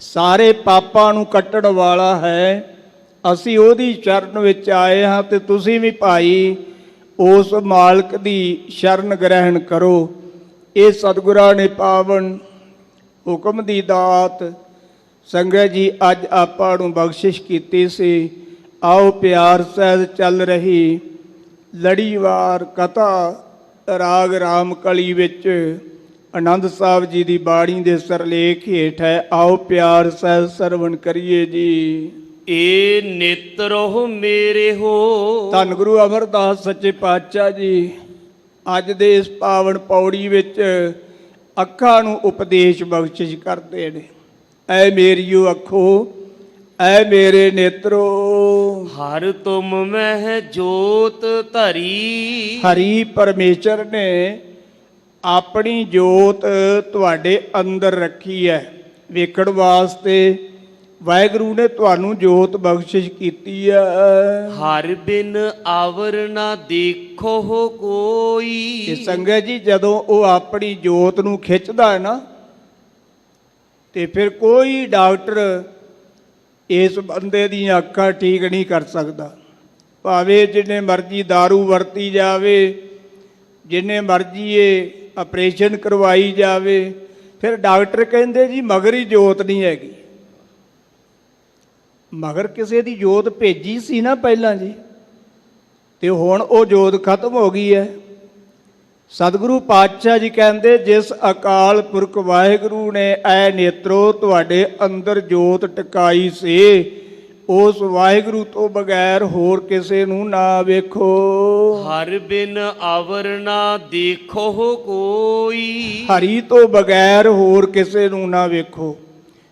ਸਾਰੇ ਪਾਪਾਂ ਨੂੰ ਕੱਟਣ ਵਾਲਾ ਹੈ, ਅਸੀਂ ਉਹਦੀ ਚਰਨ ਵਿੱਚ ਆਏ ਹਾਂ। ਤੇ ਤੁਸੀਂ ਵੀ ਭਾਈ ਉਸ ਮਾਲਕ ਦੀ ਸ਼ਰਨ ਗ੍ਰਹਿਣ ਕਰੋ। ਇਹ ਸਤਿਗੁਰਾਂ ਨੇ ਪਾਵਨ ਹੁਕਮ ਦੀ ਦਾਤ ਸੰਗਤ ਜੀ ਅੱਜ ਆਪਾਂ ਨੂੰ ਬਖਸ਼ਿਸ਼ ਕੀਤੀ ਸੀ। ਆਓ ਪਿਆਰ ਸਹਿਤ ਚੱਲ ਰਹੀ ਲੜੀਵਾਰ ਕਥਾ ਰਾਗ ਰਾਮ ਕਲੀ ਵਿੱਚ ਆਨੰਦ ਸਾਹਿਬ ਜੀ ਦੀ ਬਾਣੀ ਦੇ ਸਰਲੇਖ ਹੇਠ ਹੈ। ਆਓ ਪਿਆਰ ਸਹਿਤ ਸਰਵਣ ਕਰੀਏ ਜੀ। ਏ ਨੇਤਰੋ ਮੇਰੇ ਹੋ। ਧੰਨ ਗੁਰੂ ਅਮਰਦਾਸ ਸੱਚੇ ਪਾਤਸ਼ਾਹ ਜੀ ਅੱਜ ਦੇ ਇਸ ਪਾਵਨ ਪੌੜੀ ਵਿੱਚ ਅੱਖਾਂ ਨੂੰ ਉਪਦੇਸ਼ ਬਖਸ਼ਿਸ਼ ਕਰਦੇ ਨੇ। ਐ ਮੇਰੀਓ ਅੱਖੋ, ਐ ਮੇਰੇ ਨੇਤਰੋ, ਹਰ ਤੁਮ ਮਹਿ ਜੋਤ ਧਰੀ। ਹਰੀ ਪਰਮੇਸ਼ਰ ਨੇ ਆਪਣੀ ਜੋਤ ਤੁਹਾਡੇ ਅੰਦਰ ਰੱਖੀ ਹੈ। ਵੇਖਣ ਵਾਸਤੇ ਵਾਹਿਗੁਰੂ ਨੇ ਤੁਹਾਨੂੰ ਜੋਤ ਬਖਸ਼ਿਸ਼ ਕੀਤੀ ਹੈ। ਹਰ ਬਿਨ ਆਵਰ ਨਾ ਦੇਖੋ ਕੋਈ। ਇਹ ਸੰਗਤ ਜੀ, ਜਦੋਂ ਉਹ ਆਪਣੀ ਜੋਤ ਨੂੰ ਖਿੱਚਦਾ ਹੈ ਨਾ, ਤੇ ਫਿਰ ਕੋਈ ਡਾਕਟਰ ਇਸ ਬੰਦੇ ਦੀਆਂ ਅੱਖਾਂ ਠੀਕ ਨਹੀਂ ਕਰ ਸਕਦਾ। ਭਾਵੇਂ ਜਿੰਨੇ ਮਰਜ਼ੀ दारू ਵਰਤੀ ਜਾਵੇ, ਜਿੰਨੇ ਮਰਜ਼ੀ ਇਹ ਆਪਰੇਸ਼ਨ ਕਰਵਾਈ ਜਾਵੇ, ਫਿਰ ਡਾਕਟਰ ਕਹਿੰਦੇ ਜੀ ਮਗਰ ਹੀ ਜੋਤ ਨਹੀਂ ਹੈਗੀ। ਮਗਰ ਕਿਸੇ ਦੀ ਜੋਤ ਭੇਜੀ ਸੀ ਨਾ ਪਹਿਲਾਂ ਜੀ, ਤੇ ਹੁਣ ਉਹ ਜੋਤ ਖਤਮ ਹੋ ਗਈ ਹੈ। ਸਤਿਗੁਰੂ ਪਾਤਸ਼ਾਹ ਜੀ ਕਹਿੰਦੇ, ਜਿਸ ਅਕਾਲ ਪੁਰਖ ਵਾਹਿਗੁਰੂ ਨੇ ਐ ਨੇਤਰੋ ਤੁਹਾਡੇ ਅੰਦਰ ਜੋਤ ਟਿਕਾਈ ਸੀ, ਉਸ ਵਾਹਿਗੁਰੂ ਤੋਂ ਬਗੈਰ ਹੋਰ ਕਿਸੇ ਨੂੰ ਨਾ ਵੇਖੋ। ਹਰ ਬਿਨ ਅਵਰ ਨਾ ਦੇਖੋ ਕੋਈ। ਹਰੀ ਤੋਂ ਬਗੈਰ ਹੋਰ ਕਿਸੇ ਨੂੰ ਨਾ ਵੇਖੋ।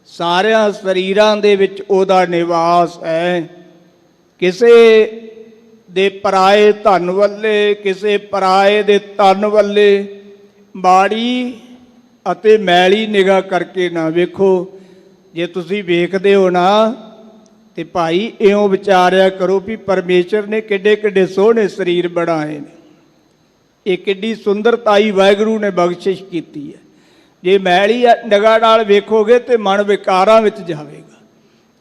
ਸਾਰਿਆਂ ਸਰੀਰਾਂ ਦੇ ਵਿੱਚ ਉਹਦਾ ਨਿਵਾਸ ਹੈ। ਕਿਸੇ ਦੇ ਪਰਾਏ ਧਨ ਵੱਲੇ, ਕਿਸੇ ਪਰਾਏ ਦੇ ਤਨ ਵੱਲੇ ਮਾੜੀ ਅਤੇ ਮੈਲੀ ਨਿਗਾਹ ਕਰਕੇ ਨਾ ਵੇਖੋ। ਜੇ ਤੁਸੀਂ ਵੇਖਦੇ ਹੋ ਨਾ ਤੇ ਭਾਈ ਇਉਂ ਵਿਚਾਰਿਆ ਕਰੋ ਵੀ ਪਰਮੇਸ਼ਰ ਨੇ ਕਿੱਡੇ ਕਿੱਡੇ ਸੋਹਣੇ ਸਰੀਰ ਬਣਾਏ ਨੇ, ਇਹ ਕਿੱਡੀ ਸੁੰਦਰਤਾਈ ਵਾਹਿਗੁਰੂ ਨੇ ਬਖਸ਼ਿਸ਼ ਕੀਤੀ ਹੈ। ਜੇ ਮੈਲੀ ਨਿਗਾਹ ਨਾਲ ਵੇਖੋਗੇ ਤੇ ਮਨ ਵਿਕਾਰਾਂ ਵਿੱਚ ਜਾਵੇਗਾ।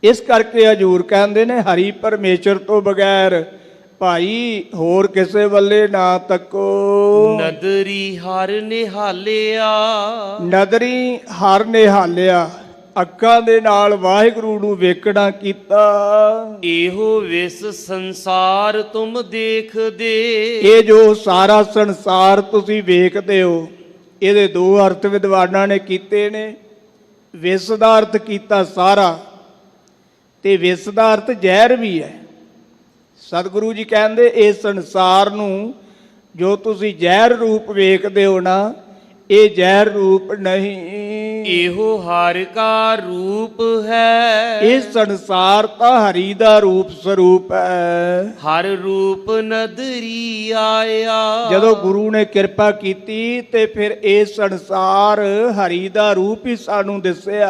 ਇਸ ਕਰਕੇ ਹਜ਼ੂਰ ਕਹਿੰਦੇ ਨੇ ਹਰੀ ਪਰਮੇਸ਼ਰ ਤੋਂ ਬਗੈਰ ਭਾਈ ਹੋਰ ਕਿਸੇ ਵੱਲੇ ਨਾ ਤੱਕੋ। ਨਦਰੀ ਹਰ ਨਿਹਾਲਿਆ। ਨਦਰੀ ਹਰ ਨਿਹਾਲਿਆ, ਅੱਖਾਂ ਦੇ ਨਾਲ ਵਾਹਿਗੁਰੂ ਨੂੰ ਵੇਖਣਾ ਕੀਤਾ। ਇਹੋ ਵਿਸ ਸੰਸਾਰ ਤੁਮ ਦੇਖਦੇ। ਇਹ ਜੋ ਸਾਰਾ ਸੰਸਾਰ ਤੁਸੀਂ ਵੇਖਦੇ ਹੋ, ਇਹਦੇ ਦੋ ਅਰਥ ਵਿਦਵਾਨਾਂ ਨੇ ਕੀਤੇ ਨੇ। ਵਿਸ ਦਾ ਅਰਥ ਕੀਤਾ ਸਾਰਾ, ਤੇ ਵਿਸ ਦਾ ਅਰਥ ਜ਼ਹਿਰ ਵੀ ਹੈ। ਸਤਿਗੁਰੂ ਜੀ ਕਹਿੰਦੇ ਇਸ ਸੰਸਾਰ ਨੂੰ ਜੋ ਤੁਸੀਂ ਜ਼ਹਿਰ ਰੂਪ ਵੇਖਦੇ ਹੋ ਨਾ, ਇਹ ਜ਼ਹਿਰ ਰੂਪ ਨਹੀਂ। ਇਹੋ ਹਰਿ ਕਾ ਰੂਪ ਹੈ। ਇਹ ਸੰਸਾਰ ਤਾਂ ਹਰੀ ਦਾ ਰੂਪ ਸਰੂਪ ਹੈ। ਹਰ ਰੂਪ ਨਦਰੀ ਆਇਆ। ਜਦੋਂ ਗੁਰੂ ਨੇ ਕਿਰਪਾ ਕੀਤੀ ਤੇ ਫਿਰ ਇਹ ਸੰਸਾਰ ਹਰੀ ਦਾ ਰੂਪ ਹੀ ਸਾਨੂੰ ਦਿਸਿਆ।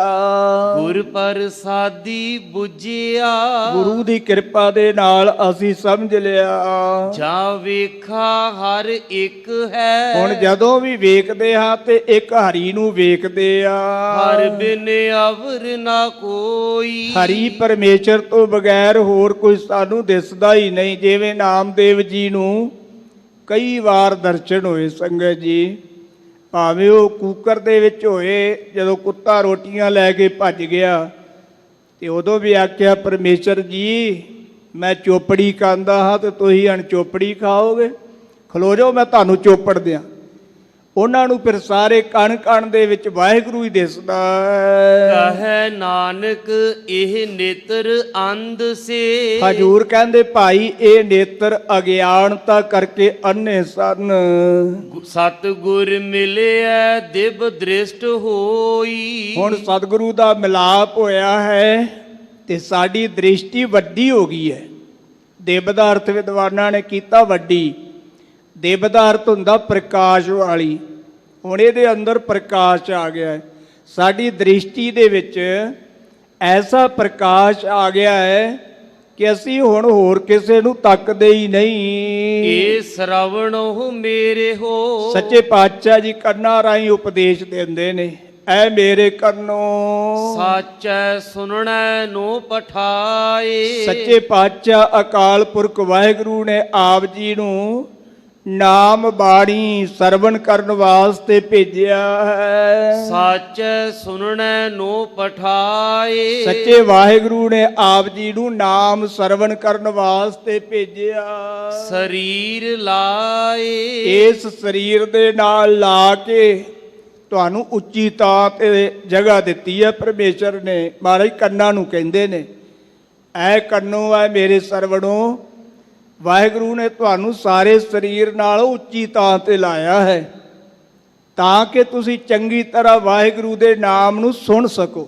ਗੁਰ ਪ੍ਰਸਾਦੀ ਬੁਝਿਆ। ਗੁਰੂ ਦੀ ਕਿਰਪਾ ਦੇ ਨਾਲ ਅਸੀਂ ਸਮਝ ਲਿਆ। ਜਾ ਵੇਖਾ ਹਰ ਇੱਕ ਹੈ। ਹੁਣ ਜਦੋਂ ਵੀ ਵੇਖਦੇ ਹਾਂ ਤੇ ਇੱਕ ਹਰੀ ਨੂੰ ਵੇਖਦੇ ਆ। ਹਰ ਬਿਨ ਅਵਰ ਨਾ ਕੋਈ। ਹਰੀ ਪਰਮੇਸ਼ਰ ਤੋਂ ਬਗੈਰ ਹੋਰ ਕੋਈ ਸਾਨੂੰ ਦਿਸਦਾ ਹੀ ਨਹੀਂ। ਜਿਵੇਂ ਨਾਮਦੇਵ ਜੀ ਨੂੰ ਕਈ ਵਾਰ ਦਰਸ਼ਨ ਹੋਏ ਸੰਗਤ ਜੀ, ਭਾਵੇਂ ਉਹ ਕੂਕਰ ਦੇ ਵਿੱਚ ਹੋਏ, ਜਦੋਂ ਕੁੱਤਾ ਰੋਟੀਆਂ ਲੈ ਕੇ ਭੱਜ ਗਿਆ ਤੇ ਉਦੋਂ ਵੀ ਆਖਿਆ ਪਰਮੇਸ਼ਰ ਜੀ ਮੈਂ ਚੋਪੜੀ ਖਾਂਦਾ ਹਾਂ ਤੇ ਤੁਸੀਂ ਹਣ ਚੋਪੜੀ ਖਾਓਗੇ, ਖਲੋ ਜਾਓ ਮੈਂ ਤੁਹਾਨੂੰ ਚੋਪੜ ਦਿਆਂ। ਉਹਨਾਂ ਨੂੰ ਫਿਰ ਸਾਰੇ ਕਣ ਕਣ ਦੇ ਵਿੱਚ ਵਾਹਿਗੁਰੂ ਹੀ ਦਿਸਦਾ। ਕਹੈ ਨਾਨਕ ਇਹ ਨੇਤਰ ਅੰਧ ਸੇ। ਹਜ਼ੂਰ ਕਹਿੰਦੇ ਭਾਈ ਇਹ ਨੇਤਰ ਅਗਿਆਨਤਾ ਕਰਕੇ ਅੰਨੇ ਸਨ। ਸਤਿਗੁਰ ਮਿਲਿਆ ਦਿਵ ਦ੍ਰਿਸ਼ਟ ਹੋਈ। ਹੁਣ ਸਤਿਗੁਰੂ ਦਾ ਮਿਲਾਪ ਹੋਇਆ ਹੈ ਤੇ ਸਾਡੀ ਦ੍ਰਿਸ਼ਟੀ ਵੱਡੀ ਹੋ ਗਈ ਹੈ। ਦਿਵ ਦਾ ਅਰਥ ਵਿਦਵਾਨਾਂ ਨੇ ਕੀਤਾ ਵੱਡੀ। ਦਿਵ ਦਾ ਅਰਥ ਹੁੰਦਾ ਪ੍ਰਕਾਸ਼ ਵਾਲੀ। ਹੁਣ ਇਹਦੇ ਅੰਦਰ ਪ੍ਰਕਾਸ਼ ਆ ਗਿਆ ਹੈ। ਸਾਡੀ ਦ੍ਰਿਸ਼ਟੀ ਦੇ ਵਿੱਚ ਐਸਾ ਪ੍ਰਕਾਸ਼ ਆ ਗਿਆ ਹੈ ਕਿ ਅਸੀਂ ਹੁਣ ਹੋਰ ਕਿਸੇ ਨੂੰ ਤੱਕਦੇ ਹੀ ਨਹੀਂ। ਇਹ ਸ਼ਰਵਣੋ ਮੇਰੇ ਹੋ। ਸੱਚੇ ਪਾਤਸ਼ਾਹ ਜੀ ਕੰਨਾਂ ਰਾਹੀਂ ਉਪਦੇਸ਼ ਦਿੰਦੇ ਨੇ, ਐ ਮੇਰੇ ਕੰਨੋਂ ਸਾਚੈ ਸੁਣਨੈ ਨੂੰ ਪਠਾਏ। ਸੱਚੇ ਪਾਤਸ਼ਾਹ ਅਕਾਲ ਪੁਰਖ ਵਾਹਿਗੁਰੂ ਨੇ ਆਪ ਜੀ ਨੂੰ ਨਾਮ ਬਾਣੀ ਸਰਵਣ ਕਰਨ ਵਾਸਤੇ ਭੇਜਿਆ ਹੈ। ਸਾਚੈ ਸੁਣਨੈ ਨੂੰ ਪਠਾਏ। ਸੱਚੇ ਵਾਹਿਗੁਰੂ ਨੇ ਆਪ ਜੀ ਨੂੰ ਨਾਮ ਸਰਵਣ ਕਰਨ ਵਾਸਤੇ ਭੇਜਿਆ। ਸਰੀਰ ਲਾਏ। ਇਸ ਸਰੀਰ ਦੇ ਨਾਲ ਲਾ ਕੇ ਤੁਹਾਨੂੰ ਉੱਚੀ ਥਾਂ ਤੇ ਜਗ੍ਹਾ ਦਿੱਤੀ ਹੈ ਪਰਮੇਸ਼ਰ ਨੇ। ਮਹਾਰਾਜ ਕੰਨਾਂ ਨੂੰ ਕਹਿੰਦੇ ਨੇ, ਐ ਕੰਨੋ ਐ ਮੇਰੇ ਸਰਵਣੋ, ਵਾਹਿਗੁਰੂ ਨੇ ਤੁਹਾਨੂੰ ਸਾਰੇ ਸਰੀਰ ਨਾਲ ਉੱਚੀ ਥਾਂ ਤੇ ਲਾਇਆ ਹੈ ਤਾਂ ਕਿ ਤੁਸੀਂ ਚੰਗੀ ਤਰ੍ਹਾਂ ਵਾਹਿਗੁਰੂ ਦੇ ਨਾਮ ਨੂੰ ਸੁਣ ਸਕੋ।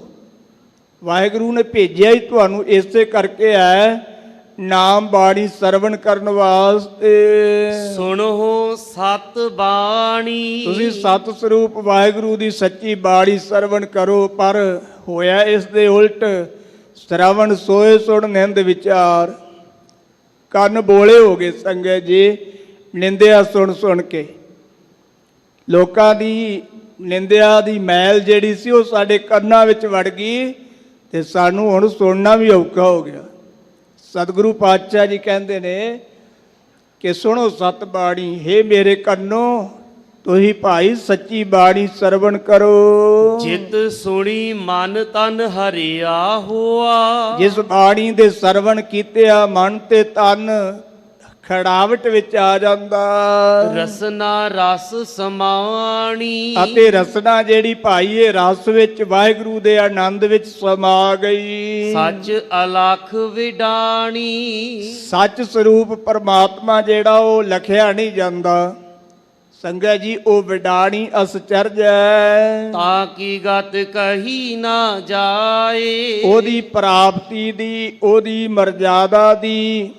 ਵਾਹਿਗੁਰੂ ਨੇ ਭੇਜਿਆ ਹੀ ਤੁਹਾਨੂੰ ਇਸੇ ਕਰਕੇ ਹੈ, ਨਾਮ ਬਾਣੀ ਸਰਵਣ ਕਰਨ ਵਾਸਤੇ। ਸੁਣੋ ਸਤ ਬਾਣੀ। ਤੁਸੀਂ ਸਤ ਸਰੂਪ ਵਾਹਿਗੁਰੂ ਦੀ ਸੱਚੀ ਬਾਣੀ ਸਰਵਣ ਕਰੋ। ਪਰ ਹੋਇਆ ਇਸ ਦੇ ਉਲਟ, ਸ਼ਰਵਣ ਸੋਏ ਸੁਣ ਨਿੰਦ ਵਿਚਾਰ। ਕੰਨ ਬੋਲੇ ਹੋ ਗਏ ਸੰਗਤ ਜੀ, ਨਿੰਦਿਆ ਸੁਣ ਸੁਣ ਕੇ। ਲੋਕਾਂ ਦੀ ਨਿੰਦਿਆ ਦੀ ਮੈਲ ਜਿਹੜੀ ਸੀ ਉਹ ਸਾਡੇ ਕੰਨਾਂ ਵਿੱਚ ਵੜ ਗਈ ਤੇ ਸਾਨੂੰ ਹੁਣ ਸੁਣਨਾ ਵੀ ਔਖਾ ਹੋ ਗਿਆ। ਸਤਿਗੁਰੂ ਪਾਤਸ਼ਾਹ ਜੀ ਕਹਿੰਦੇ ਨੇ ਕਿ ਸੁਣੋ ਸਤ ਬਾਣੀ, ਹੇ ਮੇਰੇ ਕੰਨੋ ਤੁਸੀਂ ਭਾਈ ਸੱਚੀ ਬਾਣੀ ਸਰਵਣ ਕਰੋ। ਜਿਤ ਸੁਣੀ ਮਨ ਤਨ ਹਰਿਆ ਹੋਆ। ਜਿਸ ਬਾਣੀ ਦੇ ਸਰਵਣ ਕੀਤਿਆ ਮਨ ਤੇ ਤਨ ਖੜਾਵਟ ਵਿੱਚ ਆ ਜਾਂਦਾ ਰਸਨਾ ਰਸ ਸਮਾਣੀ ਅਤੇ ਰਸਨਾ ਜਿਹੜੀ ਭਾਈ ਇਹ ਰਸ ਵਿੱਚ ਵਾਹਿਗੁਰੂ ਦੇ ਆਨੰਦ ਵਿੱਚ ਸਮਾ ਗਈ। ਸੱਚ ਅਲਖ ਵਿਡਾਣੀ ਸੱਚ ਸਰੂਪ ਪਰਮਾਤਮਾ ਜਿਹੜਾ ਉਹ ਲਖਿਆ ਨਹੀਂ ਜਾਂਦਾ ਸੰਗਤ ਜੀ, ਉਹ ਵਿਡਾਣੀ ਅਸਚਰਜ ਹੈ ਤਾਂ ਕੀ ਗਤ ਕਹੀ ਨਾ ਜਾਏ। ਉਹਦੀ ਪ੍ਰਾਪਤੀ ਦੀ, ਉਹਦੀ ਮਰਜ਼ਾਦਾ ਦੀ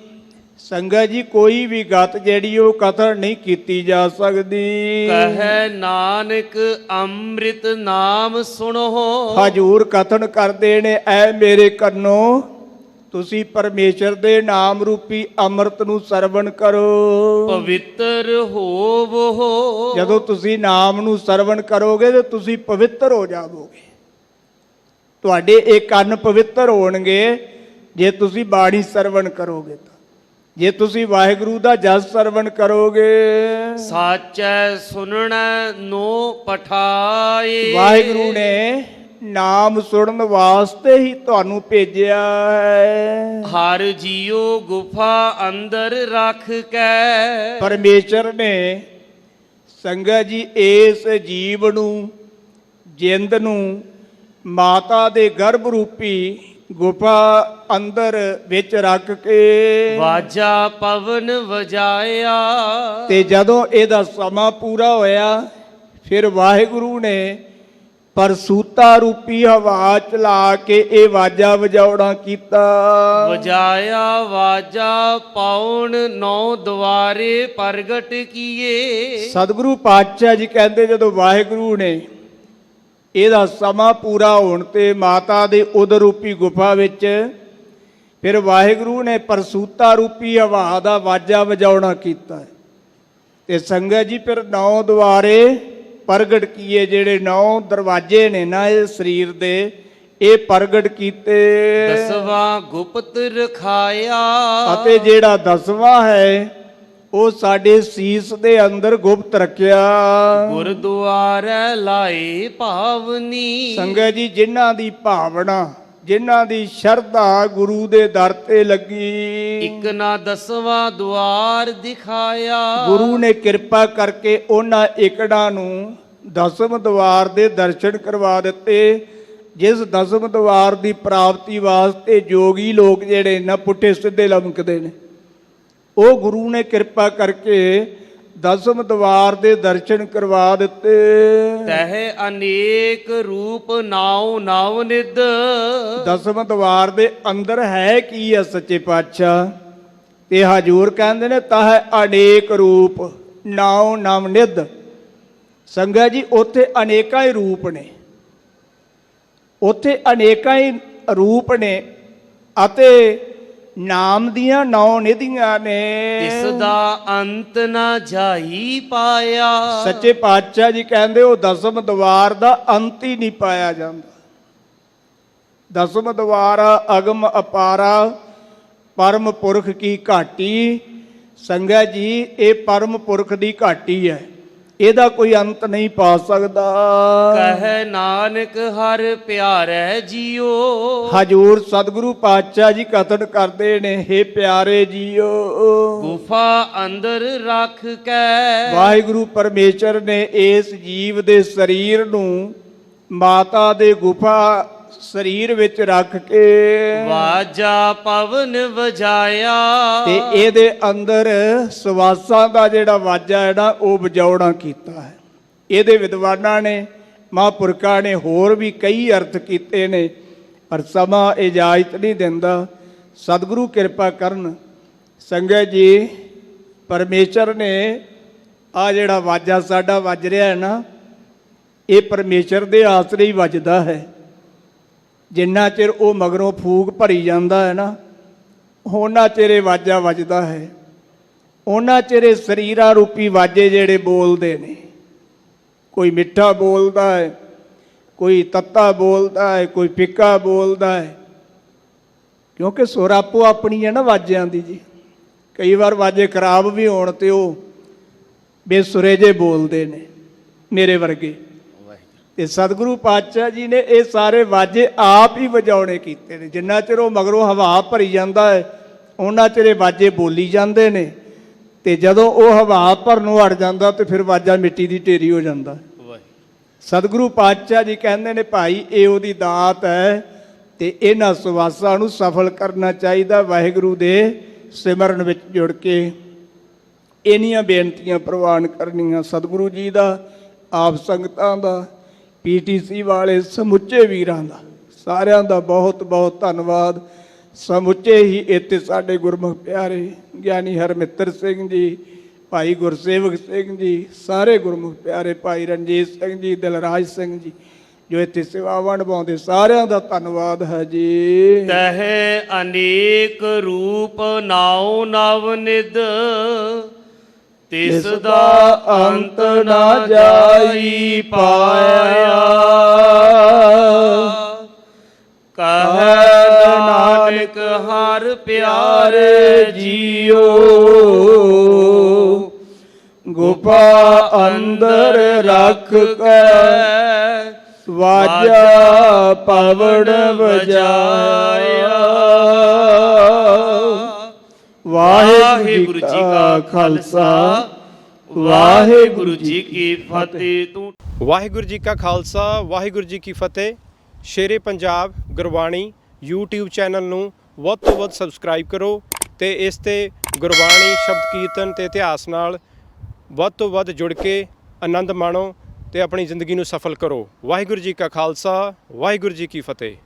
ਸੰਗਤ ਜੀ ਕੋਈ ਵੀ ਗਤ ਜਿਹੜੀ ਉਹ ਕਥਨ ਨਹੀਂ ਕੀਤੀ ਜਾ ਸਕਦੀ। ਕਹੈ ਨਾਨਕ ਅੰਮ੍ਰਿਤ ਨਾਮ ਸੁਣੋ। ਹਜੂਰ ਕਥਨ ਕਰਦੇ ਨੇ, ਐ ਮੇਰੇ ਕੰਨੋ ਤੁਸੀਂ ਪਰਮੇਸ਼ਰ ਦੇ ਨਾਮ ਰੂਪੀ ਅੰਮ੍ਰਿਤ ਨੂੰ ਸਰਵਣ ਕਰੋ। ਪਵਿੱਤਰ ਹੋਵੋ। ਜਦੋਂ ਤੁਸੀਂ ਨਾਮ ਨੂੰ ਸਰਵਣ ਕਰੋਗੇ ਤੇ ਤੁਸੀਂ ਪਵਿੱਤਰ ਹੋ ਜਾਵੋਗੇ। ਤੁਹਾਡੇ ਇਹ ਕੰਨ ਪਵਿੱਤਰ ਹੋਣਗੇ ਜੇ ਤੁਸੀਂ ਬਾਣੀ ਸਰਵਣ ਕਰੋਗੇ ਤਾਂ। ਜੇ ਤੁਸੀਂ ਵਾਹਿਗੁਰੂ ਦਾ ਜਸ ਸਰਵਣ ਕਰੋਗੇ। ਸਾਚੈ ਸੁਣਨੈ ਨੋ ਪਠਾਏ। ਵਾਹਿਗੁਰੂ ਨੇ ਨਾਮ ਸੁਣਨ ਵਾਸਤੇ ਹੀ ਤੁਹਾਨੂੰ ਭੇਜਿਆ ਹੈ। ਹਰ ਜੀਉ ਗੁਫਾ ਅੰਦਰ ਰੱਖ ਕੇ। ਪਰਮੇਸ਼ਰ ਨੇ ਸੰਗਤ ਜੀ ਇਸ ਜੀਵ ਨੂੰ, ਜਿੰਦ ਨੂੰ ਮਾਤਾ ਦੇ ਗਰਭ ਰੂਪੀ ਗੁਫਾ ਅੰਦਰ ਵਿੱਚ ਰੱਖ ਕੇ ਵਾਜਾ ਪਵਨ ਵਜਾਇਆ। ਤੇ ਜਦੋਂ ਇਹਦਾ ਸਮਾਂ ਪੂਰਾ ਹੋਇਆ ਫਿਰ ਵਾਹਿਗੁਰੂ ਨੇ ਪਰਸੂਤਾ ਰੂਪੀ ਹਵਾ ਚਲਾ ਕੇ ਇਹ ਵਾਜਾ ਵਜਾਉਣਾ ਕੀਤਾ। ਵਜਾਇਆ ਵਾਜਾ ਪੌਣ ਨੌ ਦੁਆਰੇ ਪ੍ਰਗਟ ਕੀਏ। ਸਤਿਗੁਰੂ ਪਾਤਸ਼ਾਹ ਜੀ ਕਹਿੰਦੇ ਜਦੋਂ ਵਾਹਿਗੁਰੂ ਨੇ ਇਹਦਾ ਸਮਾਂ ਪੂਰਾ ਹੋਣ ਤੇ ਮਾਤਾ ਦੇ ਉਦਰ ਰੂਪੀ ਗੁਫਾ ਵਿੱਚ ਫਿਰ ਵਾਹਿਗੁਰੂ ਨੇ ਪਰਸੂਤਾ ਰੂਪੀ ਹਵਾ ਦਾ ਵਾਜਾ ਵਜਾਉਣਾ ਕੀਤਾ ਤੇ ਸੰਗਤ ਜੀ ਫਿਰ 9 ਦੁਆਰੇ ਪ੍ਰਗਟ ਕੀਏ। ਜਿਹੜੇ 9 ਦਰਵਾਜ਼ੇ ਨੇ ਨਾ ਇਹ ਸਰੀਰ ਦੇ, ਇਹ ਪ੍ਰਗਟ ਕੀਤੇ। 10ਵਾਂ ਗੁਪਤ ਰਖਾਇਆ। ਅਤੇ ਜਿਹੜਾ 10ਵਾਂ ਹੈ ਉਹ ਸਾਡੇ ਸੀਸ ਦੇ ਅੰਦਰ ਗੁਪਤ ਰੱਖਿਆ। ਗੁਰਦੁਆਰੇ ਲਾਏ ਭਾਵਨੀ। ਸੰਗਤ ਜੀ ਜਿਨ੍ਹਾਂ ਦੀ ਭਾਵਨਾ, ਜਿਨ੍ਹਾਂ ਦੀ ਸ਼ਰਧਾ ਗੁਰੂ ਦੇ ਦਰ ਤੇ ਲੱਗੀ, ਇੱਕ ਨਾ 10ਵਾਂ ਦੁਆਰ ਦਿਖਾਇਆ। ਗੁਰੂ ਨੇ ਕਿਰਪਾ ਕਰਕੇ ਉਹਨਾਂ ਏਕੜਾਂ ਨੂੰ 10ਵੇਂ ਦੁਆਰ ਦੇ ਦਰਸ਼ਨ ਕਰਵਾ ਦਿੱਤੇ। ਜਿਸ 10ਵੇਂ ਦੁਆਰ ਦੀ ਪ੍ਰਾਪਤੀ ਵਾਸਤੇ ਜੋਗੀ ਲੋਕ ਜਿਹੜੇ ਨਾ ਪੁੱਠੇ ਸਿੱਧੇ ਲਮਕਦੇ ਨੇ, ਉਹ ਗੁਰੂ ਨੇ ਕਿਰਪਾ ਕਰਕੇ 10ਵੇਂ ਦੁਆਰ ਦੇ ਦਰਸ਼ਨ ਕਰਵਾ ਦਿੱਤੇ। ਤਹਿ ਅਨੇਕ ਰੂਪ ਨਾਉ ਨਵ ਨਿਧ। 10ਵੇਂ ਦੁਆਰ ਦੇ ਅੰਦਰ ਹੈ ਕੀ ਹੈ ਸੱਚੇ ਪਾਤਸ਼ਾਹ? ਤੇ ਹਜੂਰ ਕਹਿੰਦੇ ਨੇ ਤਹ ਅਨੇਕ ਰੂਪ ਨਾਉ ਨਵ ਨਿਧ। ਸੰਗਤ ਜੀ ਉੱਥੇ ਅਨੇਕਾਂ ਹੀ ਰੂਪ ਨੇ, ਉੱਥੇ ਅਨੇਕਾਂ ਹੀ ਰੂਪ ਨੇ ਅਤੇ ਨਾਮ ਦੀਆਂ 9 ਨਿਧੀਆਂ ਨੇ। ਇਸ ਦਾ ਅੰਤ ਨਾ ਜਾਈ ਪਾਇਆ। ਸੱਚੇ ਪਾਤਸ਼ਾਹ ਜੀ ਕਹਿੰਦੇ ਉਹ 10ਵੇਂ ਦੁਆਰ ਦਾ ਅੰਤ ਹੀ ਨਹੀਂ ਪਾਇਆ ਜਾਂਦਾ। 10ਵੇਂ ਦੁਆਰ ਅਗਮ ਅਪਾਰਾ ਪਰਮ ਪੁਰਖ ਕੀ ਘਾਟੀ। ਸੰਗਤ ਜੀ ਇਹ ਪਰਮ ਪੁਰਖ ਦੀ ਘਾਟੀ ਹੈ, ਇਹਦਾ ਕੋਈ ਅੰਤ ਨਹੀਂ ਪਾ ਸਕਦਾ। ਕਹੈ ਨਾਨਕ ਹਰ ਪਿਆਰੇ ਜੀਓ। ਹਜੂਰ ਸਤਿਗੁਰੂ ਪਾਤਸ਼ਾਹ ਜੀ ਕਥਨ ਕਰਦੇ ਨੇ, ਹੇ ਪਿਆਰੇ ਜੀਓ, ਗੁਫਾ ਅੰਦਰ ਰੱਖ ਕੇ। ਵਾਹਿਗੁਰੂ ਪਰਮੇਸ਼ਰ ਨੇ ਇਸ ਜੀਵ ਦੇ ਸਰੀਰ ਨੂੰ ਮਾਤਾ ਦੇ ਗੁਫਾ ਸਰੀਰ ਵਿੱਚ ਰੱਖ ਕੇ ਵਾਜਾ ਪਵਨ ਵਜਾਇਆ। ਤੇ ਇਹਦੇ ਅੰਦਰ ਸਵਾਸਾਂ ਦਾ ਜਿਹੜਾ ਵਾਜਾ ਹੈ ਨਾ ਉਹ ਵਜਾਉਣਾ ਕੀਤਾ ਹੈ। ਇਹਦੇ ਵਿਦਵਾਨਾਂ ਨੇ, ਮਹਾਂਪੁਰਖਾਂ ਨੇ ਹੋਰ ਵੀ ਕਈ ਅਰਥ ਕੀਤੇ ਨੇ, ਪਰ ਸਮਾਂ ਇਜਾਜ਼ਤ ਨਹੀਂ ਦਿੰਦਾ। ਸਤਿਗੁਰੂ ਕਿਰਪਾ ਕਰਨ। ਸੰਗਤ ਜੀ ਪਰਮੇਸ਼ਰ ਨੇ ਆ ਜਿਹੜਾ ਵਾਜਾ ਸਾਡਾ ਵੱਜ ਰਿਹਾ ਹੈ ਨਾ, ਇਹ ਪਰਮੇਸ਼ਰ ਦੇ ਆਸਰੇ ਹੀ ਵੱਜਦਾ ਹੈ। ਜਿੰਨਾ ਚਿਰ ਉਹ ਮਗਰੋਂ ਫੂਕ ਭਰੀ ਜਾਂਦਾ ਹੈ ਨਾ, ਉਹਨਾਂ ਚਿਰ ਇਹ ਵਾਜਾ ਵੱਜਦਾ ਹੈ। ਉਹਨਾਂ ਚਿਰ ਇਹ ਸਰੀਰਾਂ ਰੂਪੀ ਵਾਜੇ ਜਿਹੜੇ ਬੋਲਦੇ ਨੇ, ਕੋਈ ਮਿੱਠਾ ਬੋਲਦਾ ਹੈ, ਕੋਈ ਤੱਤਾ ਬੋਲਦਾ ਹੈ, ਕੋਈ ਫਿੱਕਾ ਬੋਲਦਾ ਹੈ, ਕਿਉਂਕਿ ਸੁਰ ਆਪੋ ਆਪਣੀ ਹੈ ਨਾ ਵਾਜਿਆਂ ਦੀ ਜੀ। ਕਈ ਵਾਰ ਵਾਜੇ ਖਰਾਬ ਵੀ ਹੋਣ ਤੇ ਉਹ ਬੇਸੁਰੇ ਜੇ ਬੋਲਦੇ ਨੇ ਮੇਰੇ ਵਰਗੇ। ਤੇ ਸਤਿਗੁਰੂ ਪਾਤਸ਼ਾਹ ਜੀ ਨੇ ਇਹ ਸਾਰੇ ਵਾਜੇ ਆਪ ਹੀ ਵਜਾਉਣੇ ਕੀਤੇ ਨੇ। ਜਿੰਨਾ ਚਿਰ ਉਹ ਮਗਰੋਂ ਹਵਾ ਭਰੀ ਜਾਂਦਾ ਹੈ ਉਹਨਾਂ ਚਿਰ ਇਹ ਵਾਜੇ ਬੋਲੀ ਜਾਂਦੇ ਨੇ, ਤੇ ਜਦੋਂ ਉਹ ਹਵਾ ਭਰਨੋਂ ਹਟ ਜਾਂਦਾ ਤੇ ਫਿਰ ਵਾਜਾ ਮਿੱਟੀ ਦੀ ਢੇਰੀ ਹੋ ਜਾਂਦਾ। ਸਤਿਗੁਰੂ ਪਾਤਸ਼ਾਹ ਜੀ ਕਹਿੰਦੇ ਨੇ ਭਾਈ ਇਹ ਉਹਦੀ ਦਾਤ ਹੈ ਤੇ ਇਹਨਾਂ ਸੁਵਾਸਾਂ ਨੂੰ ਸਫਲ ਕਰਨਾ ਚਾਹੀਦਾ। ਵਾਹਿਗੁਰੂ ਦੇ ਸਿਮਰਨ ਵਿੱਚ ਜੁੜ ਕੇ ਇੰਨੀਆਂ ਬੇਨਤੀਆਂ ਪ੍ਰਵਾਨ ਕਰਨੀਆਂ। ਸਤਿਗੁਰੂ ਜੀ ਦਾ, ਆਪ ਸੰਗਤਾਂ ਦਾ, PTC ਵਾਲੇ ਸਮੁੱਚੇ ਵੀਰਾਂ ਦਾ, ਸਾਰਿਆਂ ਦਾ ਬਹੁਤ ਬਹੁਤ ਧੰਨਵਾਦ। ਸਮੁੱਚੇ ਹੀ ਇੱਥੇ ਸਾਡੇ ਗੁਰਮੁਖ ਪਿਆਰੇ ਗਿਆਨੀ ਹਰਮਿੱਤਰ ਸਿੰਘ ਜੀ, ਭਾਈ ਗੁਰਸੇਵਕ ਸਿੰਘ ਜੀ, ਸਾਰੇ ਗੁਰਮੁਖ ਪਿਆਰੇ, ਭਾਈ ਰਣਜੀਤ ਸਿੰਘ ਜੀ, ਦਿਲਰਾਜ ਸਿੰਘ ਜੀ ਜੋ ਇੱਥੇ ਸੇਵਾਵਾਂ ਨਿਭਾਉਂਦੇ, ਸਾਰਿਆਂ ਦਾ ਧੰਨਵਾਦ ਹੈ ਜੀ। ਤਹਿ ਅਨੇਕ ਰੂਪ ਨਾਉ ਨਵ ਨਿਧ, ਤਿਸ ਦਾ ਅੰਤ ਨਾ ਜਾਈ ਪਾਇਆ। ਕਹੈ ਨਾਨਕ ਹਰ ਪਿਆਰੇ ਜੀਓ, ਗੁਫਾ ਅੰਦਰ ਰੱਖ ਕੇ ਵਾਜਾ ਪਵਣ ਵਜਾਇਆ। ਵਾਹਿਗੁਰੂ ਜੀ ਕਾ ਖਾਲਸਾ, ਵਾਹਿਗੁਰੂ ਜੀ ਕੀ ਫਤਿਹ। ਵਾਹਿਗੁਰੂ ਜੀ ਕਾ ਖਾਲਸਾ, ਵਾਹਿਗੁਰੂ ਜੀ ਕੀ ਫਤਿਹ। ਸ਼ੇਰੇ ਪੰਜਾਬ ਗੁਰਬਾਣੀ YouTube ਚੈਨਲ ਨੂੰ ਵੱਧ ਤੋਂ ਵੱਧ ਸਬਸਕ੍ਰਾਈਬ ਕਰੋ ਤੇ ਇਸ ਤੇ ਗੁਰਬਾਣੀ, ਸ਼ਬਦ ਕੀਰਤਨ ਤੇ ਇਤਿਹਾਸ ਨਾਲ ਵੱਧ ਤੋਂ ਵੱਧ ਜੁੜ ਕੇ ਆਨੰਦ ਮਾਣੋ ਤੇ ਆਪਣੀ ਜ਼ਿੰਦਗੀ ਨੂੰ ਸਫਲ ਕਰੋ। ਵਾਹਿਗੁਰੂ ਜੀ ਕਾ ਖਾਲਸਾ, ਵਾਹਿਗੁਰੂ ਜੀ ਕੀ ਫਤਿਹ।